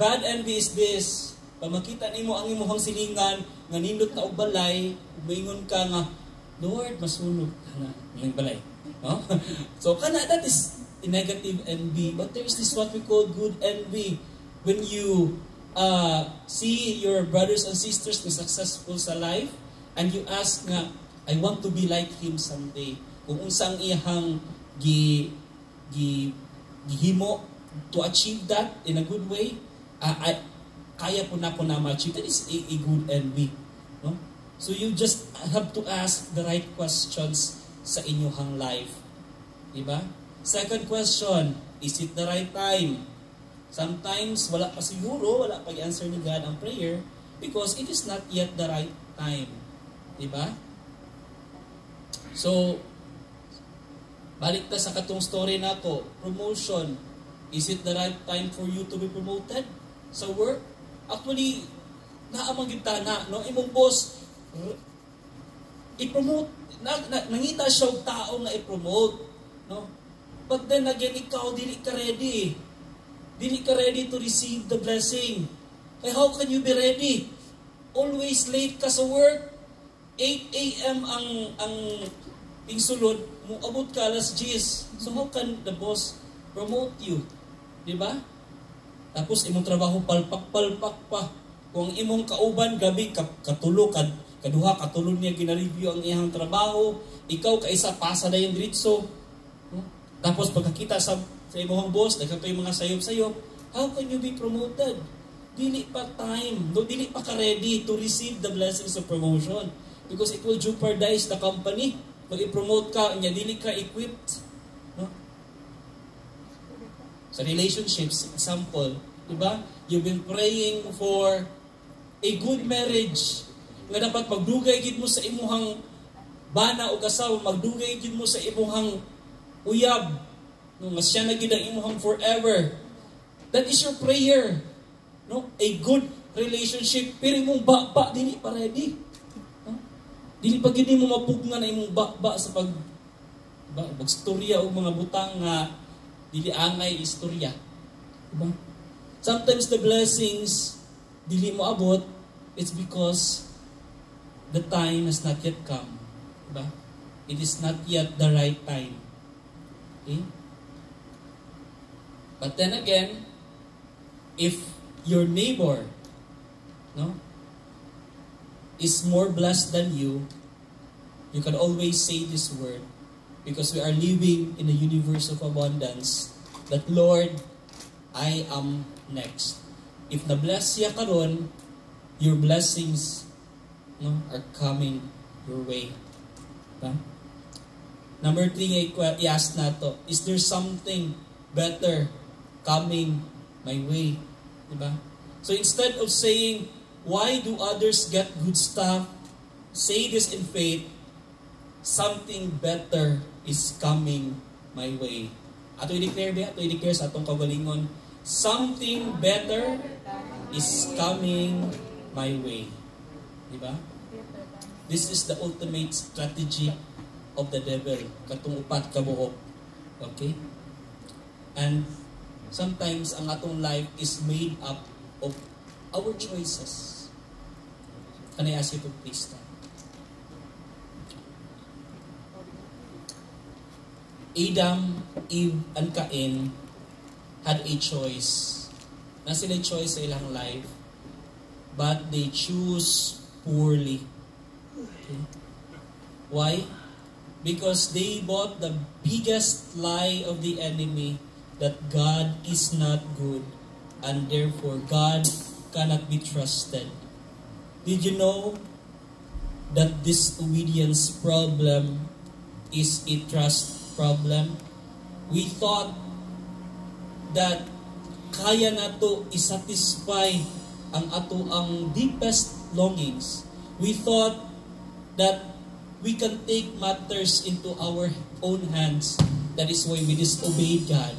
Bad envy is this: pag makita nimo ang imong silingan nga nindot na og balay, moingon ka nga, Lord, masunog kana ning balay, no? So kana, that is a negative envy. But there is this what we call good envy. When you see your brothers and sisters na successful sa life, and you ask nga, I want to be like him someday. Kung unsang iyang gihimo to achieve that in a good way, kaya po na ma-achieve. That is a good envy, no? So you just have to ask the right questions sa inyong life, diba? Second question, is it the right time? Sometimes wala pa siguro, wala pa i-answer ni God ang prayer because it is not yet the right time, diba? So balik ta sa katong story nato, promotion. Is it the right time for you to be promoted sa work? Actually, naamang gitana, no? Imong boss, i-promote, nangita siya og tao nga i-promote, no? But then again, ikaw, dili ka ready. Dili ka ready to receive the blessing. Kaya how can you be ready? Always late ka sa work. 8 a.m. ang sulod, mo abot ka alas 10. So how can the boss promote you? Diba? Tapos imong trabaho palpak-palpak pa. Kung imong kauban gabi katulo kaduha katulon niya gina-review ang iyang trabaho, ikaw kaisa pasa na yung diretso. Tapos pagkakita sa imong boss, nagkato yung mga sayop-sayop, how can you be promoted? Dili pa time, dili pa ka ready to receive the blessings of promotion because it will jeopardize the company. Pag i-promote ka, dili ka equipped. No? Sa relationships, example, Diba? You've been praying for a good marriage. Nga dapat magdugay gid mo sa imuhang bana o kasawa, magdugay gid mo sa imuhang uyab. No, nga siya na gid ang imuhang forever. That is your prayer. No? A good relationship. Pero imong ba dili pa ready. No? Dili pa gid mo mapugna na imong ba sa pagstorya o mga butang nga dili angay istorya. Diba? Sometimes the blessings dili mo abot, it's because the time has not yet come. Diba? It is not yet the right time. Okay? But then again, if your neighbor, no, is more blessed than you can always say this word, because we are living in a universe of abundance, that Lord, I am next. If na-bless siya karon, your blessings, no, are coming your way. Diba? Number 3, i-ask na to, is there something better coming my way? Diba? So instead of saying, why do others get good stuff? Say this in faith, something better is coming my way. Ato i-declare ba? Ato i-declare sa atong kagalingon, something better is coming my way. Diba? This is the ultimate strategy of the devil. Katong upat kabuok. Okay? And sometimes ang atong life is made up of our choices. Can I ask you to please stand? Adam, Eve, and Cain had a choice. Na sila choice sa ilang life, but they choose poorly. Okay? Why? Because they bought the biggest lie of the enemy, that God is not good, and therefore God cannot be trusted. Did you know that disobedience problem is a trust problem? We thought that kaya na to isatisfy ang ato ang deepest longings. We thought that we can take matters into our own hands. That is why we disobeyed God.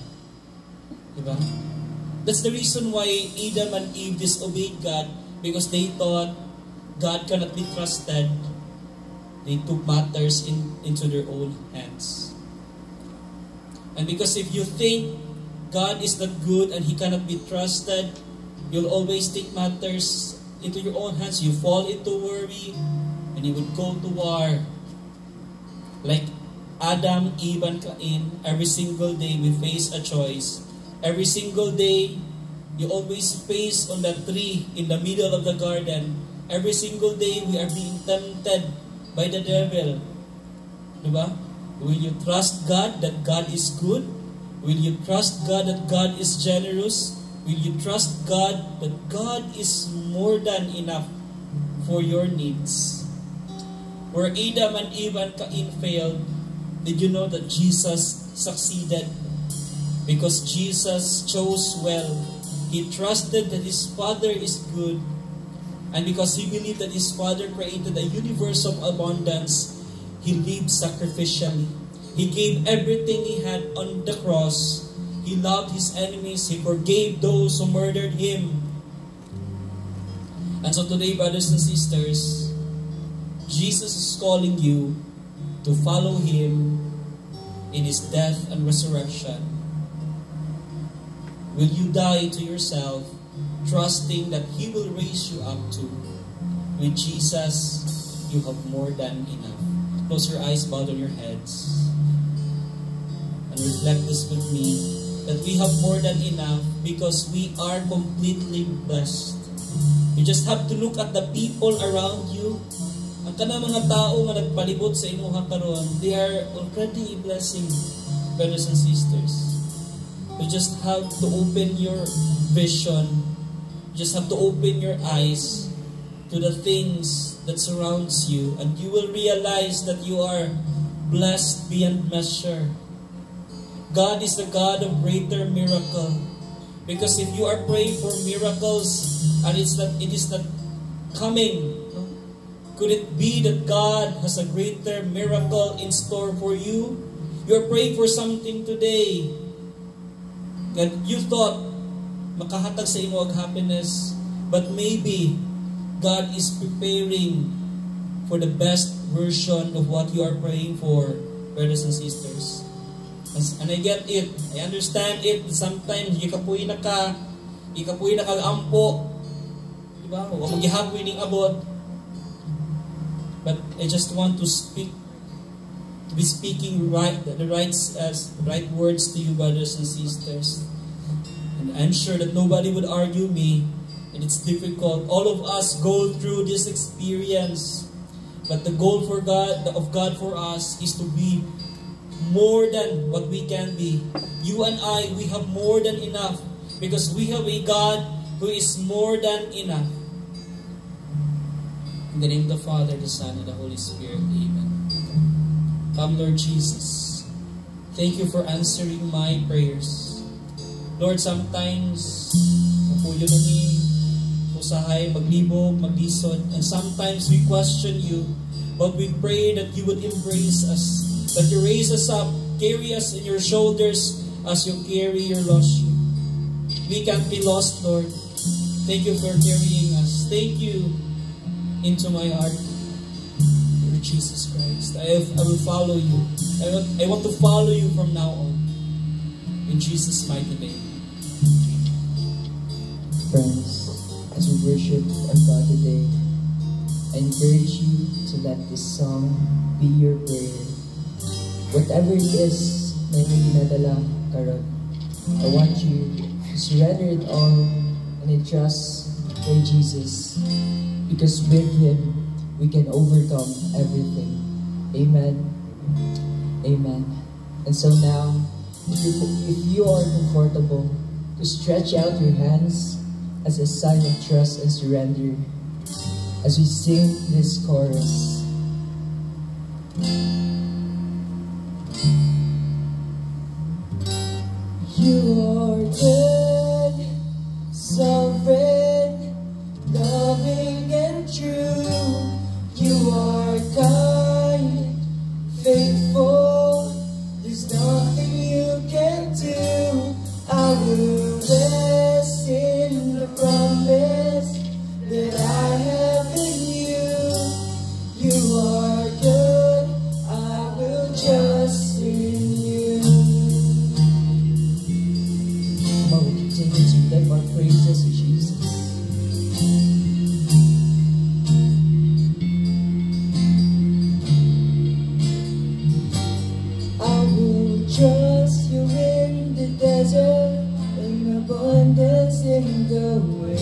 Diba? That's the reason why Adam and Eve disobeyed God, because they thought God cannot be trusted. They took matters into their own hands. And because if you think God is not good and He cannot be trusted, you'll always take matters into your own hands. You fall into worry, and you would go to war. Like Adam, Eve, and Cain, every single day we face a choice. Every single day, you always face on that tree in the middle of the garden. Every single day, we are being tempted by the devil. Diba? Will you trust God that God is good? Will you trust God that God is generous? Will you trust God that God is more than enough for your needs? Where Adam and Eve and Cain failed, did you know that Jesus succeeded? Because Jesus chose well. He trusted that His Father is good. And because He believed that His Father created a universe of abundance, He lived sacrificially. He gave everything He had on the cross. He loved His enemies. He forgave those who murdered Him. And so today, brothers and sisters, Jesus is calling you to follow Him in His death and resurrection. Will you die to yourself, trusting that He will raise you up to? With Jesus, you have more than enough. Close your eyes, bow down your heads, and reflect this with me, that we have more than enough because we are completely blessed. You just have to look at the people around you. Ang kanang mga tao nga nagpalibot sa imuha karon, they are already a blessing, brothers and sisters. You just have to open your vision. You just have to open your eyes to the things that surrounds you, and you will realize that you are blessed beyond measure. God is the God of greater miracle. Because if you are praying for miracles and it is not coming, no? Could it be that God has a greater miracle in store for you? You're praying for something today that you thought makahatag sa imo og happiness, but maybe God is preparing for the best version of what you are praying for, brothers and sisters. And I get it. I understand it. Sometimes ikapuy na kag-ampo. Diba? O maghihapoy ning abot. But I just want to be speaking the right words to you, brothers and sisters. And I'm sure that nobody would argue me, and it's difficult. All of us go through this experience. But the goal of God for us is to be more than what we can be. You and I, we have more than enough because we have a God who is more than enough. In the name of the Father, the Son, and the Holy Spirit, amen. Come, Lord Jesus. Thank you for answering my prayers. Lord, sometimes mapuyo na ni usahay, maglibog, maglisod, and sometimes we question you, but we pray that you would embrace us, that you raise us up, carry us in your shoulders as you carry your lost sheep. We can't be lost, Lord. Thank you for carrying us. Thank you into my heart, Lord Jesus Christ. I will follow you. I want to follow you from now on. In Jesus' mighty name. Friends, as we worship our God today, I encourage you to let this song be your prayer. Whatever it is na inyong ginadala karon, I want you to surrender it all and entrust for Jesus. Because with Him, we can overcome everything. Amen. Amen. And so now, if you are comfortable, to stretch out your hands as a sign of trust and surrender as we sing this chorus. You are good, sovereign, loving and true. You are kind, faithful. There's nothing you can do. I will rest in the promise that I have in you. You are good, I will trust in you. Come on, we continue to lift our praises to Jesus. I will trust you in the desert, in abundance in the way.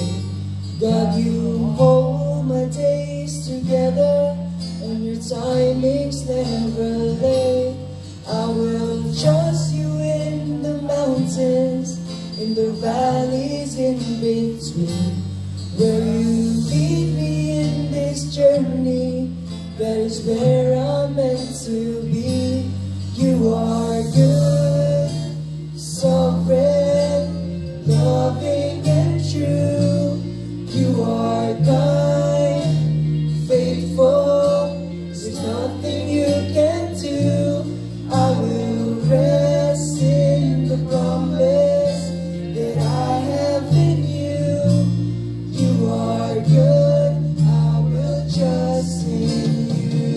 God, you hold my days together, and your timing's never late. I will trust you in the mountains, in the valleys in between. Where you lead me in this journey, that is where I'm meant to be. You are good, sovereign, loving and true. You are kind, faithful. There's nothing you can do. I will rest in the promise that I have in you. You are good, I will trust in you.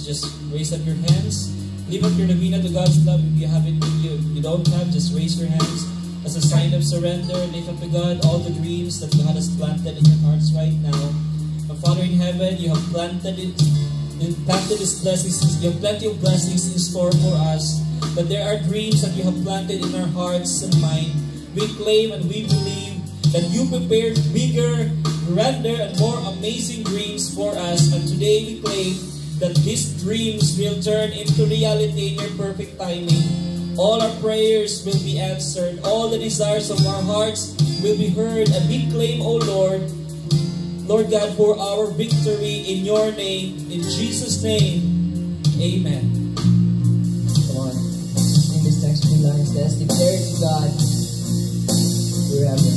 just raise up your hands. Lift up your novena to God's love. If you haven't, you don't have, just raise your hands as a sign of surrender. Lift up to God all the dreams that God has planted in your hearts right now. Our Father in heaven, you have planted it. You planted His blessings. You have plenty of blessings in store for us. But there are dreams that you have planted in our hearts and mind. We claim and we believe that you prepared bigger, grander, and more amazing dreams for us. And today we claim that these dreams will turn into reality in your perfect timing. All our prayers will be answered. All the desires of our hearts will be heard. And we claim, O Lord, Lord God, for our victory in your name. In Jesus' name, amen. Come on. Sing this next few lines. Let's declare to God forever.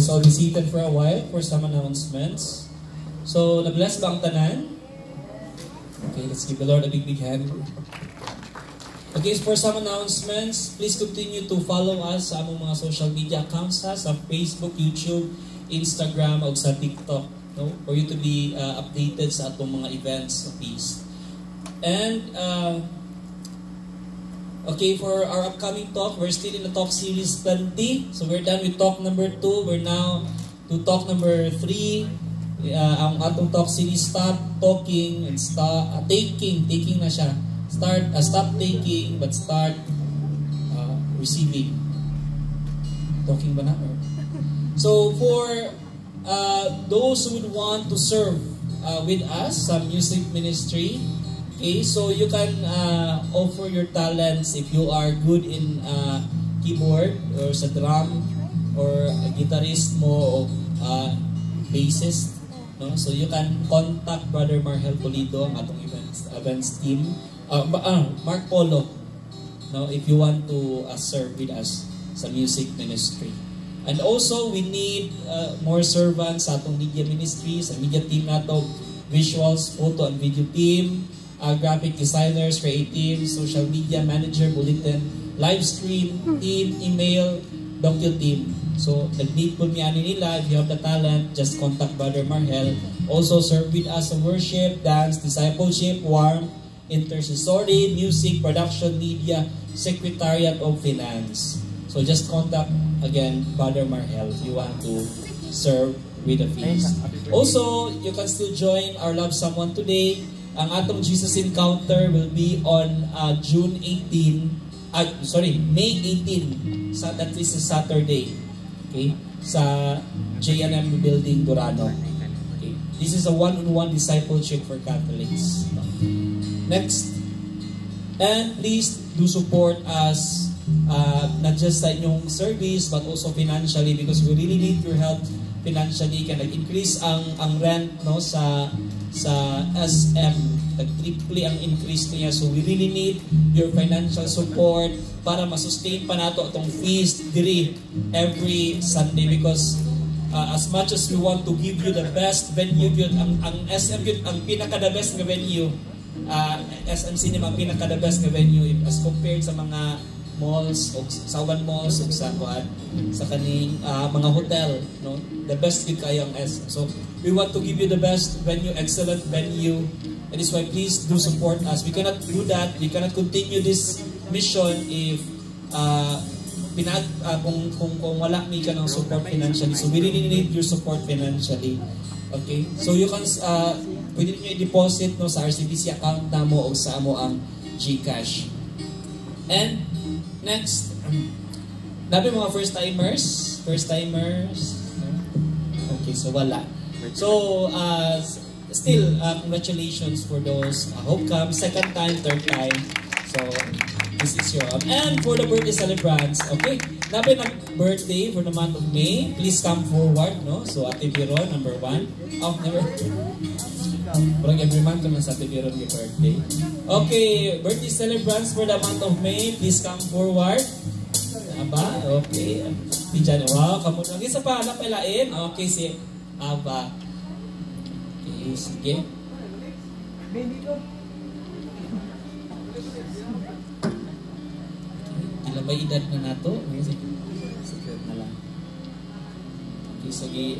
So be seated for a while for some announcements. So, na-bless ba ang tanan? Okay, let's give the Lord a big hand. Okay, for some announcements, please continue to follow us sa among mga social media accounts sa Facebook, YouTube, Instagram, o sa TikTok, no? For you to be updated sa atong mga events of peace. And okay, for our upcoming talk, we're still in the talk series 20. So we're done with talk number 2. We're now to talk number 3. Ang atong talk series, Stop Talking and Stop Taking. Taking na siya. Stop taking but start receiving. Talking ba na? So for those who would want to serve with us sa music ministry, okay, so you can offer your talents if you are good in keyboard or sa drum or a guitarist mo o bassist, no? So you can contact Brother Marhel Polido, ang atong events team, Mark Polo, no? If you want to serve with us sa music ministry. And also we need more servants sa atong media ministry, sa media team nato, visuals, photo and video team, graphic designers, creative, social media manager, bulletin, live stream team, email, docu team. So, nag-need po niya nila. If you have the talent, just contact Brother Marhel. Also, serve with us sa worship, dance, discipleship, warmth, intercessory, music, production, media, secretariat of finance. So just contact again Brother Marhel if you want to serve with the feast. Also, you can still join our Love Someone today. Ang atong Jesus Encounter will be on May 18. That is a Saturday. Okay? Sa J&M Building, Durano. Okay. This is a one-on-one discipleship for Catholics. Next. And please do support us not just sa inyong service but also financially because we really need your help financially. Kaya nag-increase ang rent no sa SM, nag-triple ang increase niya. So we really need your financial support para masustain pa nato itong feast diri every Sunday because as much as we want to give you the best venue yun, ang SM yun, ang pinaka-the best na venue, SM Cinema ang pinaka-the best na venue as compared sa mga malls o Sawan malls o sa kaning mga hotel, no, the best yun kayo ang SM. So we want to give you the best venue, excellent venue, and that's why please do support us. We cannot do that, we cannot continue this mission if kung wala may ka ng support financially. So we really need your support financially. Okay, so you can pwede niyo i-deposit no sa RCBC account na mo o sa mo ang GCash. And next, nabi mga first-timers. Okay, so wala. So, still, congratulations for those hope come, second time, third time. So, this is your and for the birthday celebrants, okay, nabi ng birthday for the month of May, please come forward, no? So, Ate Biron, number 1. Oh, never. Parang every month naman sa Ate Biron yung birthday. Okay, birthday celebrants for the month of May, please come forward. Aba, okay. Diyan, wow, kamu lang. Isa pa, anak palain. Okay, si Aba. Okay, sige. Ilang may edad na nato? Secret na lang. Okay, sige.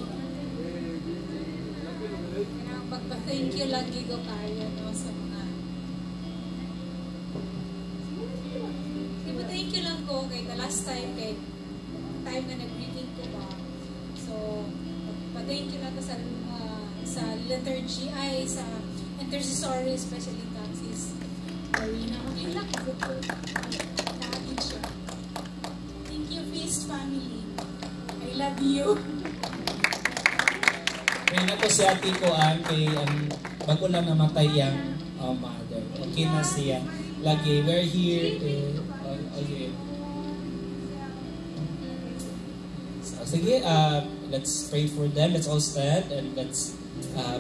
Pagpa-thank you lagi ko kayo no, sa mga thank you lang ko kay the last time kay time na nag-greeting ko ba. So, pa-thank you lang ko sa liturgy ay sa intercessory, especially taxis. Marina, mag-hilak ko po. Natin siya. Thank you, Feast family. I love you. Ngayon ako si ate ko kay bago lang namatay yung mother. Okay na siya. Lagi, we're here to okay. So, sige, let's pray for them. Let's all stand and let's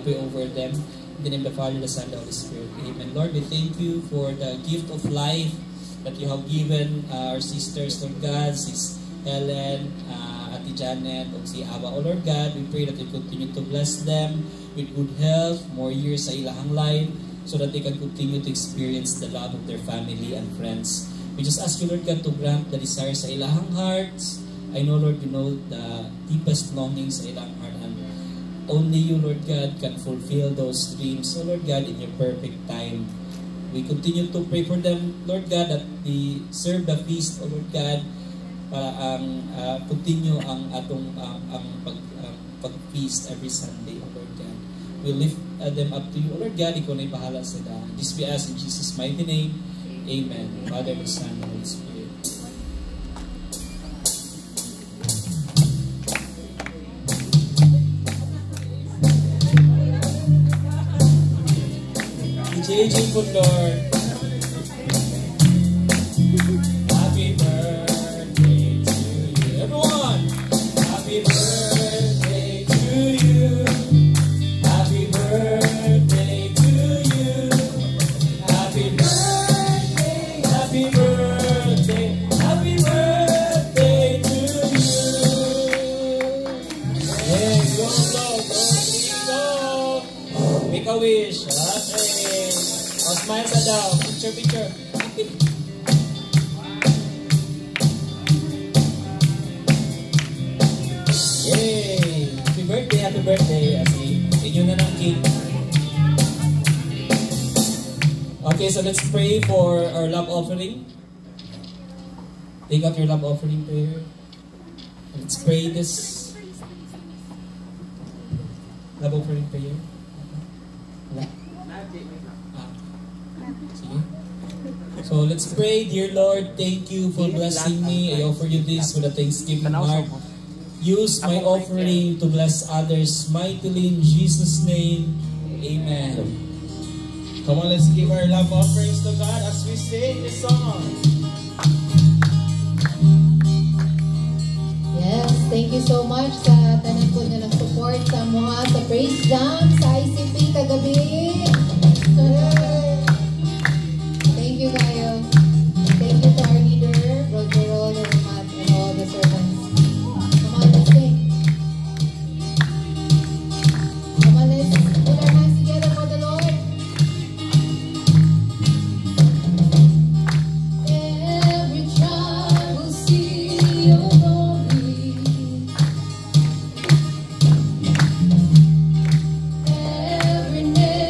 pray over them. In the name of the Father, the Son, and the Holy Spirit. Amen. Lord, we thank you for the gift of life that you have given our sisters, Lord God, Sis Helen, Ate Janet, o si Aba. Oh Lord God, we pray that you continue to bless them with good health, more years sa ilahang life, so that they can continue to experience the love of their family and friends. We just ask you, Lord God, to grant the desires sa ilahang hearts. I know, Lord, you know the deepest longings sa ilahang heart, and only you, Lord God, can fulfill those dreams. So, Lord God, in your perfect time, we continue to pray for them, Lord God, that they serve the feast, O Lord God, para continue ang atong pag-feast every Sunday, O Lord God. We lift them up to you, O Lord God, ikaw na'y bahala sa daan. This we ask in Jesus' mighty name. Amen. Father, the Son, and the Holy Spirit. JJ Pundor. Happy birthday to you. Everyone! Happy birthday to you. Happy birthday to you. Happy birthday, happy birthday, happy birthday to you. Yeah, go, go. Make a wish. Okay. Oh, smile sa daw. Picture. Yay! Happy birthday. Asi, inyo na ng cake. Okay, so let's pray for our love offering. take out your love offering prayer. Let's pray this love offering prayer. Wala? Sige. So let's pray. Dear Lord, thank you for blessing me. I offer you this with a thanksgiving heart. Use my offering to bless others mightily in Jesus' name. Amen. Come on, let's give our love offerings to God as we sing this song. Yes, thank you so much sa tanan po na nag-support sa mga sa Praise Jam, sa ICP kagabi. Thank you kayo. Thank you to our leader, Brother Rol, and all the servants. Come on, let's sing. Come on, let's put our hands together for the Lord. Every child will see your glory. Every name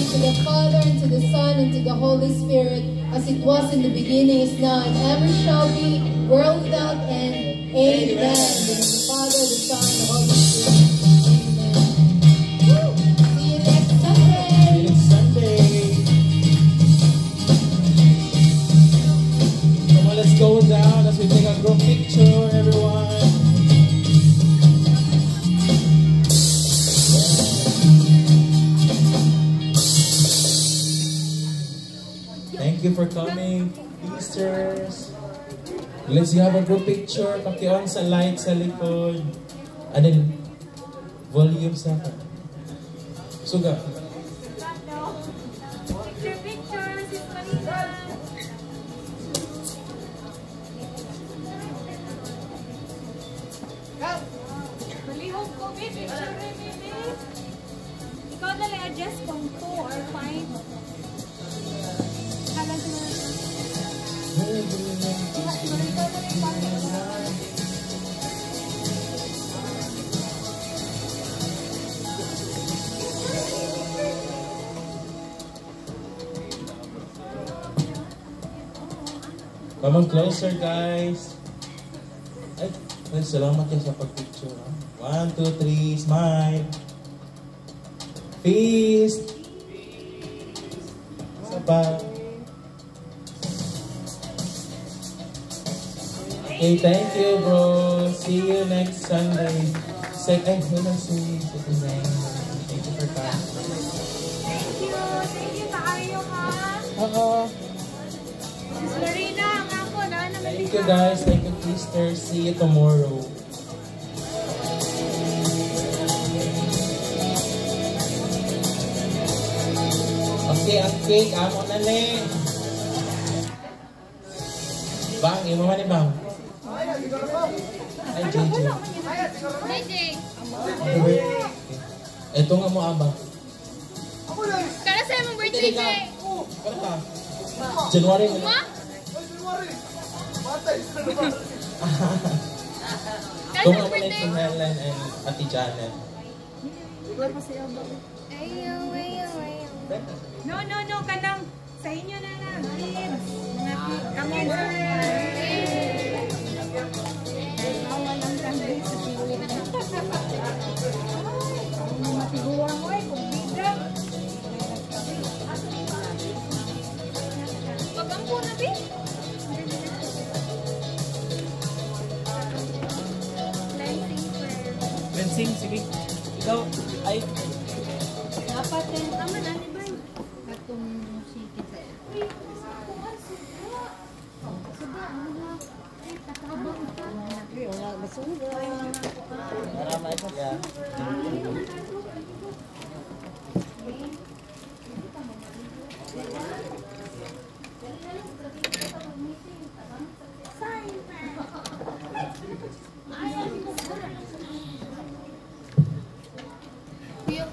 to the Father, and to the Son, and to the Holy Spirit, as it was in the beginning, is now, and ever shall be, world without end. Amen. In the name of the Father, the Son, and the Holy Spirit. Amen. Woo! See you next Sunday. Next Sunday. Come on, let's go down as we take a group picture, everyone. Thank you for coming, Easters. Let's have a group picture. Paki-on sa light sa likod. And then, volume sa suga. Picture, Sis Marina. Malihog ko, baby. Picture, baby. Ikaw na lang adjust kung 2 or 5. Kalan sa mga. Come on closer, guys. Ay, salamat yan sa pag-picture. 1, 2, 3, smile. Feast. Sabay. Okay, thank you, bro. See you next Sunday. Wala si Citizen. Thank you for coming. Thank you. Thank you tayo, ha? Oo. Sis Marina, ang ako na. Thank you, guys. Thank you, Easter. See you tomorrow. Okay, ang cake. Amo na le. Bang, imo man ni Bang. Ay, JJ. Ito nga mo, Abang. Kala sa'yo mong birthday, Jay. Kano ka? January mo. Ito nga mo na si Helen and Ate Janet. No. Kanang sa inyo na lang. Kami na. Awal ang kanday sa tiwi. Matiguan mo eh, kung bida. Pagkampo na, Bi. Cleansing, sige. Ikaw, ay. Dapat din. Tama na, di ba? Atong sikit sa Marama ito ya.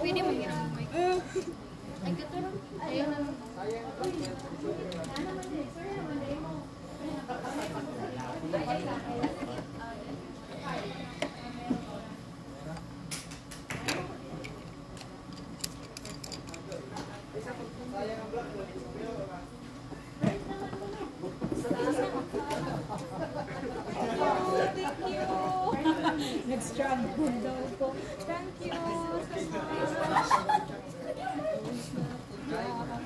Pwede mo yun ang mic. Ay, katulong. Ayun na. Nag-struggle daw ko. Thank you.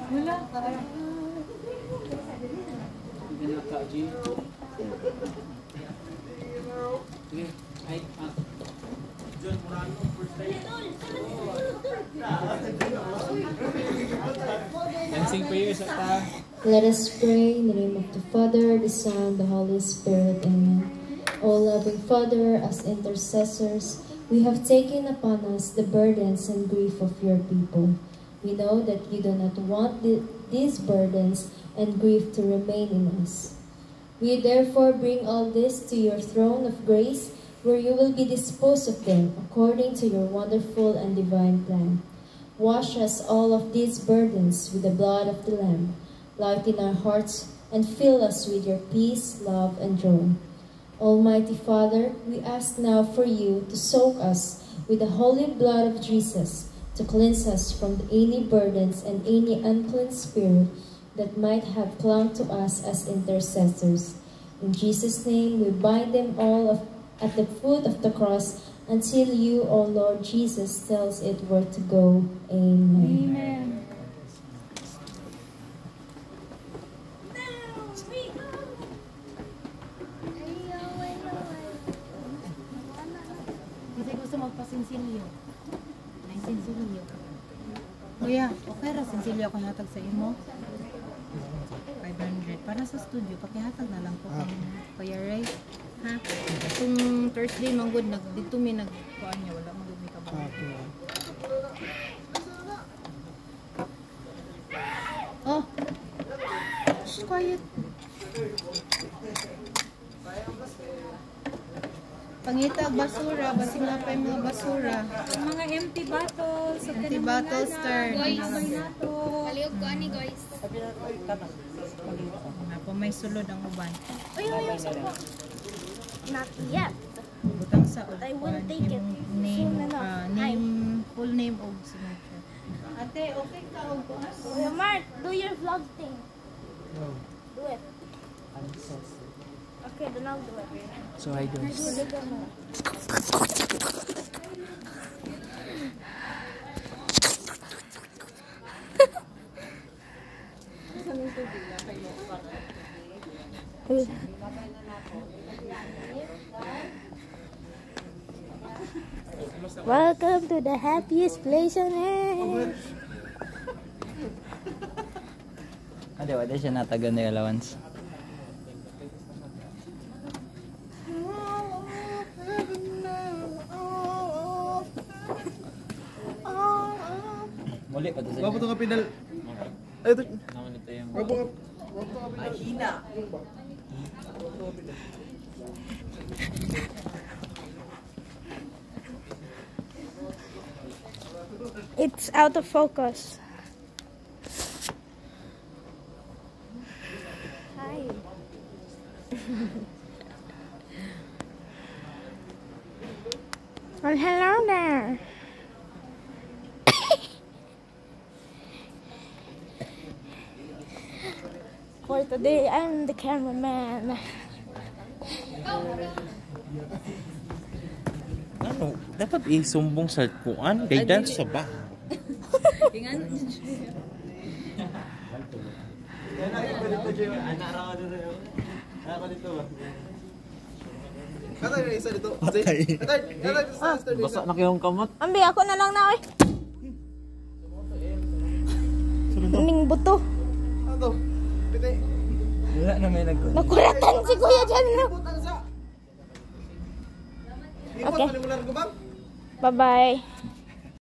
Wala. Ay, John Morano, first time. Dancing for you, Sata. Let us pray in the name of the Father, the Son, the Holy Spirit. Amen. O loving Father, as intercessors, we have taken upon us the burdens and grief of your people. We know that you do not want these burdens and grief to remain in us. We therefore bring all this to your throne of grace, where you will be disposed of them according to your wonderful and divine plan. Wash us all of these burdens with the blood of the Lamb, lighten our hearts, and fill us with your peace, love, and joy. Almighty Father, we ask now for you to soak us with the holy blood of Jesus, to cleanse us from any burdens and any unclean spirit that might have clung to us as intercessors. In Jesus' name, we bind them all at the foot of the cross until you, O Lord Jesus, tells it where to go. Amen. Amen. Kasi gusto magpasinsilyo. May sinsilyo. Kuya, okay ra sinsilyo ako hatag sa imo? 500. Para sa studio, pakihatag na lang po kang Kuya Ray. Ha? Kung Thursday manggod, dito may nagkuhan niya. Wala manggod may kabang. Oh! Shh, quiet. Pangita, basura. Basing nga pa yung mga basura. Mga empty bottles. Empty bottles, turn. Kaliog ko ani guys. Napo may sulod ang uban. Uy, not yet. Butang sa I will take it name, soon enough. full name og signature. Ate, okay ka og bukas? Kuya Mark, do your vlog thing. Do it. Okay, then I'll do it. So hi guys. Welcome to the happiest place on earth. Ade, wala siya natagan na allowance. Muli pa to sa. Wapo to ka pinal. Ay, ito. Naman ito yung. Wapo ka. Ay, hina. It's out of focus. Hi. Well, hello there. For today, I'm the cameraman. Ano? Dapat isumbong sa kuan kay dance sa ba? Basa na kayong kamot. Ambi, ako na lang na, oy. Ning buto. Ano? Pitay. Wala na may nagkuhan. Nakuratan si Kuya dyan. Okay. Bye-bye.